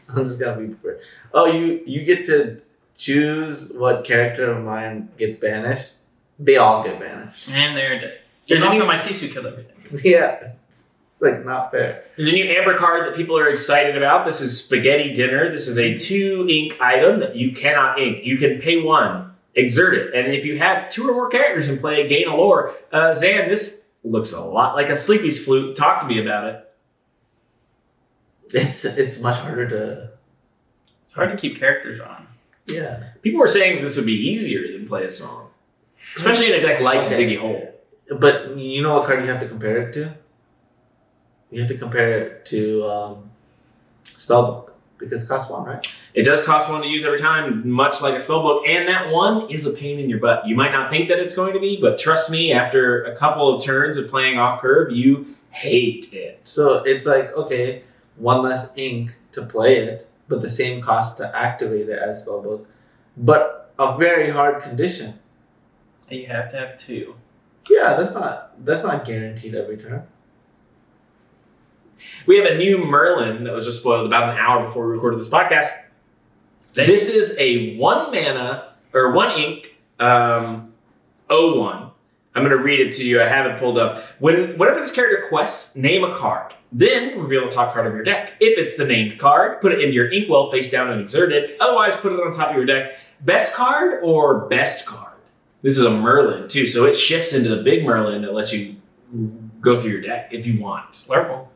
I'm just gonna be prepared. Oh, you get to choose what character of mine gets banished. They all get banished. And they're dead. There's also my Sisu kill everything. Yeah, it's like not fair. There's a new Amber card that people are excited about. This is Spaghetti Dinner. This is a 2 ink item that you cannot ink. You can pay 1, exert it, and if you have 2 or more characters in play, gain a lore. Zan, this looks a lot like a Sleepy's Flute. Talk to me about it. It's much harder to. It's hard to keep characters on. Yeah. People were saying this would be easier than play a song, especially in a deck like Diggy Hole. But you know what card you have to compare it to? You have to compare it to Spellbook because it costs 1, right? It does cost 1 to use every time, much like a spellbook, and that 1 is a pain in your butt. You might not think that it's going to be, but trust me, after a couple of turns of playing off curve, you hate it. So it's like, okay, 1 less ink to play it, but the same cost to activate it as spellbook, but a very hard condition. You have to have 2. Yeah, that's not guaranteed every turn. We have a new Merlin that was just spoiled about an hour before we recorded this podcast. This is a 1 mana or 1 ink 01. I'm going to read it to you. I have it pulled up. Whenever this character quests, name a card. Then reveal the top card of your deck. If it's the named card, put it into your inkwell face down and exert it. Otherwise, put it on top of your deck. Best card or best card? This is a Merlin too, so it shifts into the big Merlin that lets you go through your deck if you want. Blurple.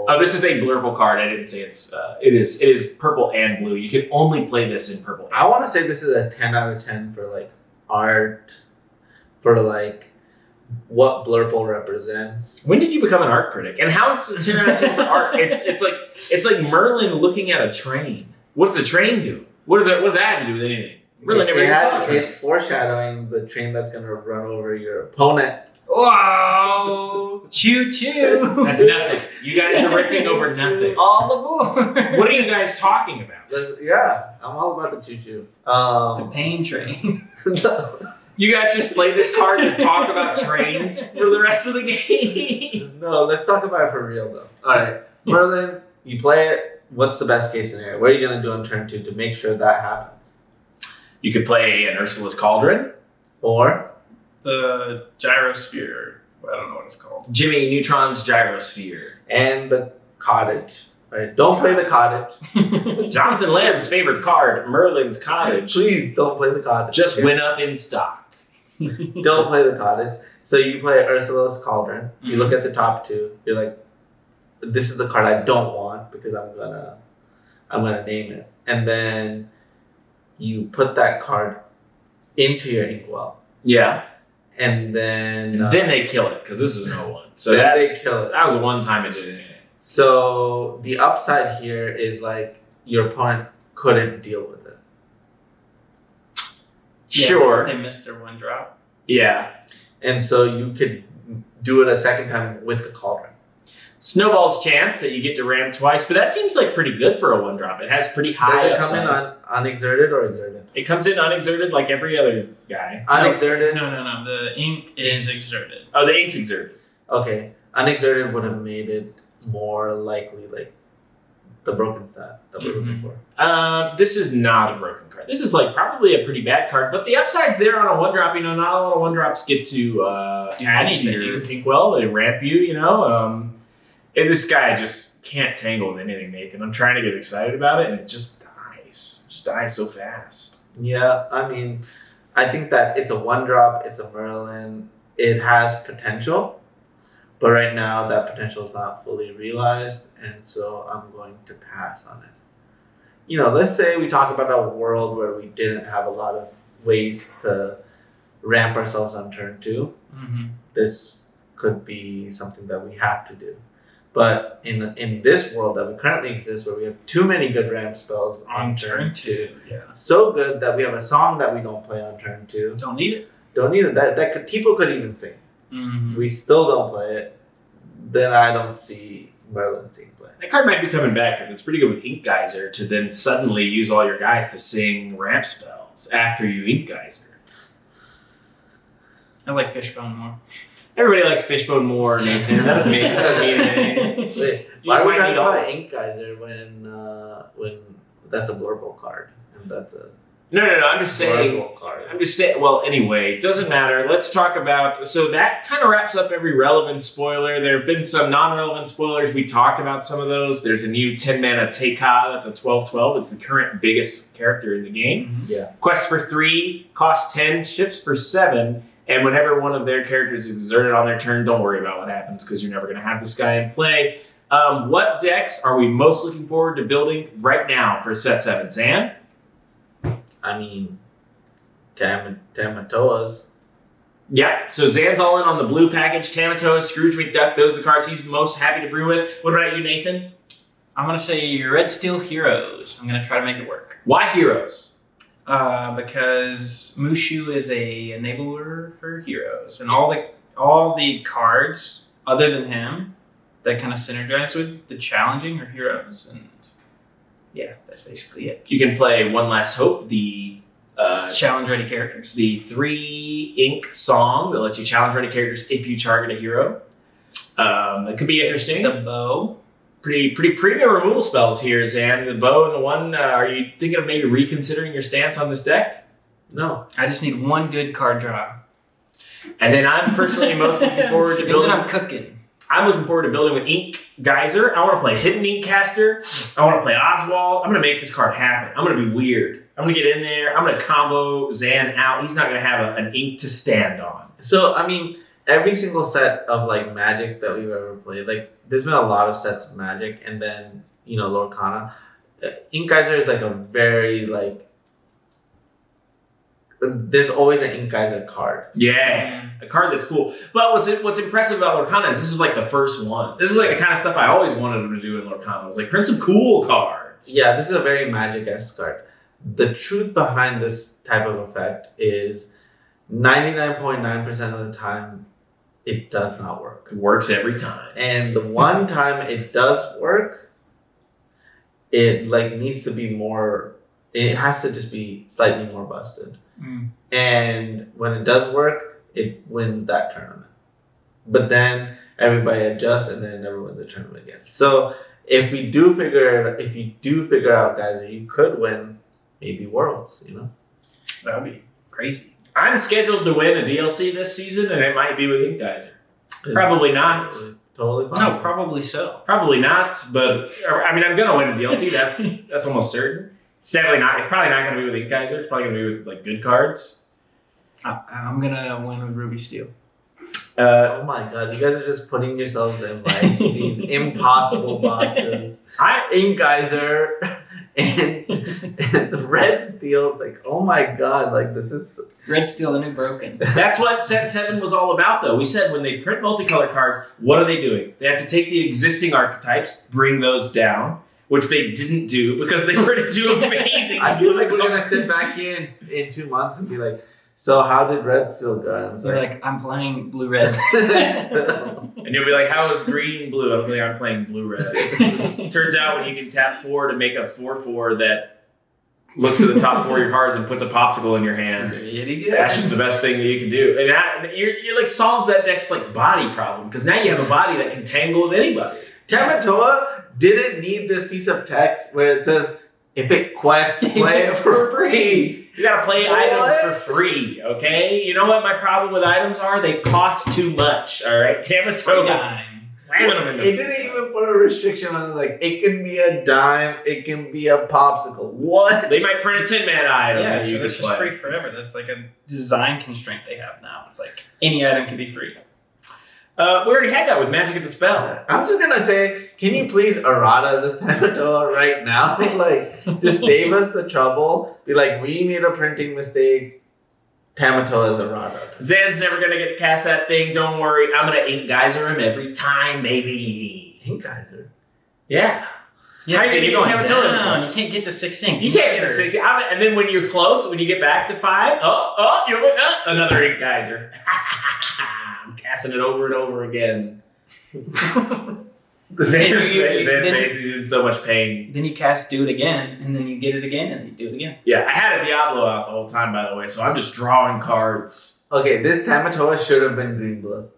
Oh, this is a blurple card. I didn't say it's. It is purple and blue. You can only play this in purple. I want to say this is a 10 out of 10 for like art, for like what blurple represents. When did you become an art critic? And how is it 10 out of 10 for art? It's like Merlin looking at a train. What's the train do? What does that have to do with anything? Merlin never even saw a train. It's foreshadowing the train that's going to run over your opponent. Wow! Choo choo! That's nothing. You guys are riffing over nothing. All aboard! What are you guys talking about? Yeah, I'm all about the choo choo. The pain train. You guys just play this card to talk about trains for the rest of the game? No, let's talk about it for real though. Alright. Merlin, you play it. What's the best case scenario? What are you going to do on turn 2 to make sure that happens? You could play an Ursula's Cauldron. Or The gyrosphere. I don't know what it's called. Jimmy Neutron's Gyrosphere. and the cottage. Right? Don't play the cottage. Jonathan Lamb's favorite card, Merlin's Cottage. Please don't play the cottage. Just went up in stock. Don't play the cottage. So you play Ursula's Cauldron. You look at the top 2. You're like, this is the card I don't want because I'm gonna name it. And then you put that card into your inkwell. Yeah. And then Then they kill it, because this is an 0-1. So then that's, they kill it. that was a one-time it did it. So the upside here is like your opponent couldn't deal with it. Yeah, Sure. They missed their 1 drop. Yeah. And so you could do it a second time with the cauldron. Snowball's chance that you get to ram twice, but that seems like pretty good for a 1-drop. It has pretty high Does it come in upside. unexerted or exerted? It comes in unexerted like every other guy. Unexerted? No. The ink is exerted. Oh, the ink's exerted. Okay. Unexerted would have made it more likely like the broken stat that we're looking for. This is not a broken card. This is like probably a pretty bad card, but the upside's there on a 1-drop. You know, not a lot of 1-drops get to add to your inkwell. They ramp you, you know. And this guy just can't tangle with anything, Nathan. I'm trying to get excited about it, and it just dies. It just dies so fast. Yeah, I mean, I think that it's a 1-drop, it's a Merlin. It has potential, but right now that potential is not fully realized, and so I'm going to pass on it. You know, let's say we talk about a world where we didn't have a lot of ways to ramp ourselves on turn 2. Mm-hmm. This could be something that we have to do. But in this world that we currently exist, where we have too many good ramp spells on turn 2, Yeah. so good that we have a song that we don't play on turn 2. Don't need it. Don't need it. People could even sing. Mm-hmm. We still don't play it. Then I don't see Merlin sing play. That card might be coming back because it's pretty good with Ink Geyser to then suddenly use all your guys to sing ramp spells after you Ink Geyser. I like Fishbone more. Everybody likes Fishbone more, Nathan. That doesn't mean anything. Wait, You why just would might I need all- buy Ink Geyser when that's a blurble card and that's a No. I'm just saying. blurble card? Well, anyway, it doesn't matter. Let's talk about. So that kind of wraps up every relevant spoiler. There have been some non-relevant spoilers. We talked about some of those. There's a new 10-mana Teika. That's a 12/12. It's the current biggest character in the game. Yeah. Quests for 3, cost 10, shifts for 7. And whenever one of their characters is exerted on their turn, don't worry about what happens because you're never going to have this guy in play. What decks are we most looking forward to building right now for set 7? Zan? I mean, Tamatoa's. Yeah, so Zan's all in on the blue package. Tamatoa, Scrooge McDuck, those are the cards he's most happy to brew with. What about you, Nathan? I'm going to say Red Steel Heroes. I'm going to try to make it work. Why heroes? Because Mushu is a enabler for heroes. And all the cards, other than him, that kind of synergize with the challenging are heroes. And yeah, that's basically it. You can play One Last Hope, the Challenge-ready characters. the 3 ink song that lets you challenge ready characters if you target a hero. It could be interesting. The bow. Pretty premium removal spells here, Zan. The bow and the one. Are you thinking of maybe reconsidering your stance on this deck? No. I just need one good card draw. And then I'm personally most looking forward to And building. then I'm cooking. I'm looking forward to building with Ink Geyser. I want to play Hidden Ink Caster. I want to play Oswald. I'm going to make this card happen. I'm going to be weird. I'm going to get in there. I'm going to combo Zan out. He's not going to have an ink to stand on. So, I mean, every single set of, like, Magic that we've ever played, like, there's been a lot of sets of Magic, and then, you know, Lorcana. Ink Geyser is, like, a very, like, there's always an Ink Geyser card. Yeah, a card that's cool. But what's impressive about Lorcana is this is like the first one. This is like the kind of stuff I always wanted them to do in Lorcana. It was like print some cool cards. Yeah, this is a very Magic-esque card. The truth behind this type of effect is 99.9% of the time, it does not work. It works every time. And the one time it does work, it like needs to be more, it has to just be slightly more busted. And when it does work, it wins that tournament. But then everybody adjusts, and then never win the tournament again. So if you do figure out Geyser, you could win maybe Worlds. That would be crazy. I'm scheduled to win a DLC this season, and it might be with Ink Geyser. Probably not. Totally possible. No, probably so. Probably not, but I mean, I'm gonna win a DLC. That's almost certain. It's definitely not. It's probably not gonna be with Ink Geyser. It's probably gonna be with like good cards. I'm gonna win with Ruby Steel. Oh my god, you guys are just putting yourselves in like these impossible boxes. Ink Geyser and Red Steel. Like, oh my god, like this is Red Steel, the new broken. That's what Set 7 was all about, though. We said when they print multicolor cards, what are they doing? They have to take the existing archetypes, bring those down, which they didn't do because they printed two amazing. I feel like we're gonna sit back here in 2 months and be like, so how did Red Steel go? And You're like, I'm playing blue-red. And you'll be like, how is green blue? I'll be like, I'm playing blue-red. Turns out when you can tap 4 to make a 4/4 that looks at the top 4 of your cards and puts a popsicle in your hand. That's just the best thing that you can do. And you're like solves that deck's like body problem because now you have a body that can tangle with anybody. Tamatoa didn't need this piece of text where it says, if it quests, play it for free. You gotta play items for free, okay? You know what my problem with items are? They cost too much, alright? Tamatoa slamming them in the It didn't even put a restriction on it. Like, it can be a dime, it can be a popsicle. What? They might print a Tin Man item. Yeah, that so you that's could just play. free forever. That's like a design constraint they have now. It's like any item can be free. We already had that with Magic and Dispel. I'm just gonna say, can you please errata this Tamatoa right now? Like, just save us the trouble. Be like, we made a printing mistake. Tamatoa is errata. Zan's never gonna get to cast that thing. Don't worry. I'm gonna Ink Geyser him every time, baby. Ink Geyser. Yeah. Yeah, How are you gonna you're get going Tamatoa? down. You can't get to 6 ink. You can't get a 6. And then when you're close, when you get back to 5, another Ink Geyser. I'm casting it over and over again. Zan's face is in so much pain. Then you cast do it again, and then you get it again, and then you do it again. Yeah, I had a Diablo out the whole time, by the way, so I'm just drawing cards. Okay, this Tamatoa should have been green-blue.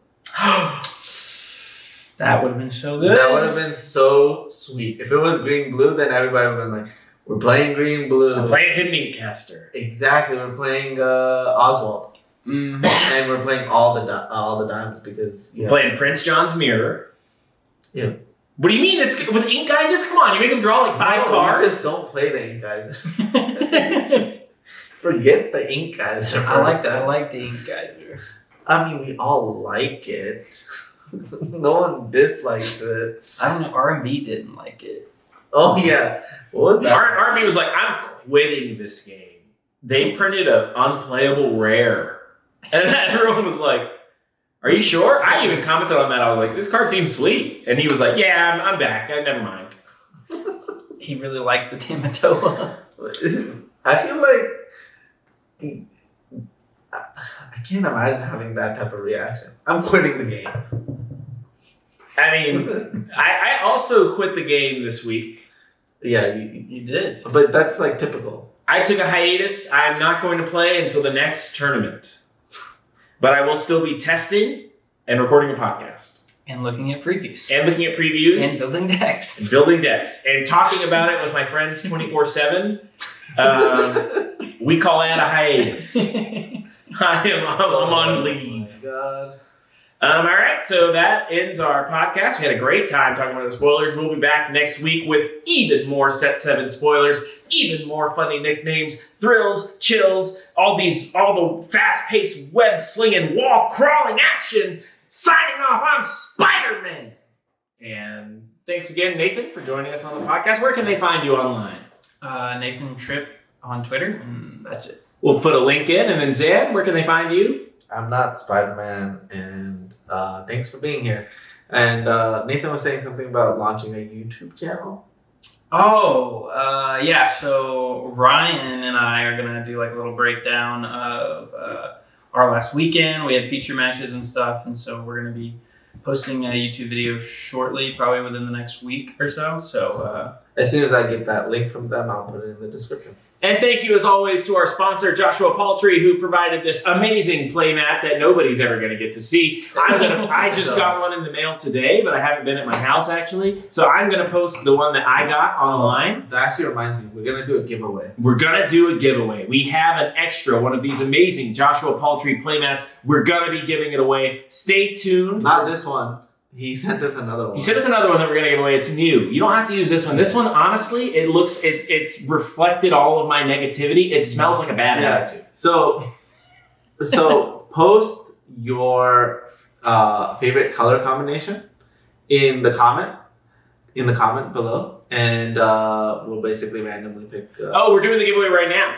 That would have been so good. That would have been so sweet. If it was green-blue, then everybody would have been like, we're playing green-blue. I'm playing Hidden Ink Caster. Exactly, we're playing Oswald. Mm. And we're playing all the diamonds because We're playing Prince John's Mirror. Yeah. What do you mean? It's with Ink Geyser? Come on, you make him draw like 5 cards. You just don't play the Ink Geyser. Just forget the Ink Geyser. I like that. I like the Ink Geyser. I mean, we all like it. No one dislikes it. I don't know. R&B didn't like it. Oh yeah, what was that? Army was like, I'm quitting this game. They printed an unplayable rare. And everyone was like, are you sure? I even commented on that. I was like, this card seems sweet. And he was like, yeah, I'm back. Never mind. He really liked the Tamatoa. I feel like I can't imagine having that type of reaction. I'm quitting the game. I mean, I also quit the game this week. Yeah, You did. but that's like typical. I took a hiatus. I'm not going to play until the next tournament. But I will still be testing and recording a podcast. And looking at previews. And looking at previews. And building decks. And building decks. And talking about it with my friends 24/7. We call that a hiatus. I'm on leave. Oh my god. All right, so that ends our podcast. We had a great time talking about the spoilers. We'll be back next week with even more Set 7 spoilers, even more funny nicknames, thrills, chills, all the fast-paced, web-slinging, wall-crawling action. Signing off, I'm Spider-Man. And thanks again, Nathan, for joining us on the podcast. Where can they find you online? Nathan Tripp on Twitter, and that's it. We'll put a link in. And then Zed, where can they find you? I'm not Spider-Man, and thanks for being here. And Nathan was saying something about launching a YouTube channel. Oh, yeah. So Ryan and I are gonna do like a little breakdown of our last weekend. We had feature matches and stuff, and so we're gonna be posting a YouTube video shortly, probably within the next week or so. So As soon as I get that link from them, I'll put it in the description. And thank you, as always, to our sponsor, Joshua Paltry, who provided this amazing playmat that nobody's ever going to get to see. I just got one in the mail today, but I haven't been at my house, actually. So I'm going to post the one that I got online. That actually reminds me, we're going to do a giveaway. We're going to do a giveaway. We have an extra, one of these amazing Joshua Paltry playmats. We're going to be giving it away. Stay tuned. Not this one. He sent us another one. He sent us another one that we're going to give away. It's new. You don't have to use this one. This one, honestly, it's reflected all of my negativity. It smells like a bad attitude. So post your favorite color combination in the comment below, and we'll basically randomly pick. We're doing the giveaway right now.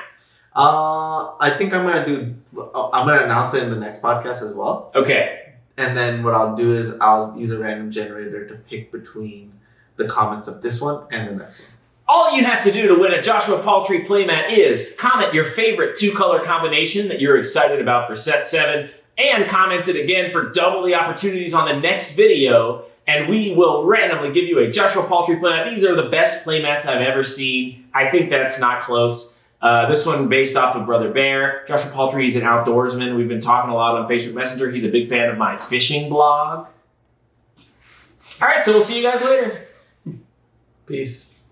I think I'm gonna announce it in the next podcast as well. Okay. And then what I'll do is I'll use a random generator to pick between the comments of this one and the next one. All you have to do to win a Joshua Paltry playmat is comment your favorite 2-color combination that you're excited about for set 7, and comment it again for double the opportunities on the next video, and we will randomly give you a Joshua Paltry playmat. These are the best playmats I've ever seen. I think that's not close. This one based off of Brother Bear. Joshua Paltry, he's an outdoorsman. We've been talking a lot on Facebook Messenger. He's a big fan of my fishing blog. All right, so we'll see you guys later. Peace.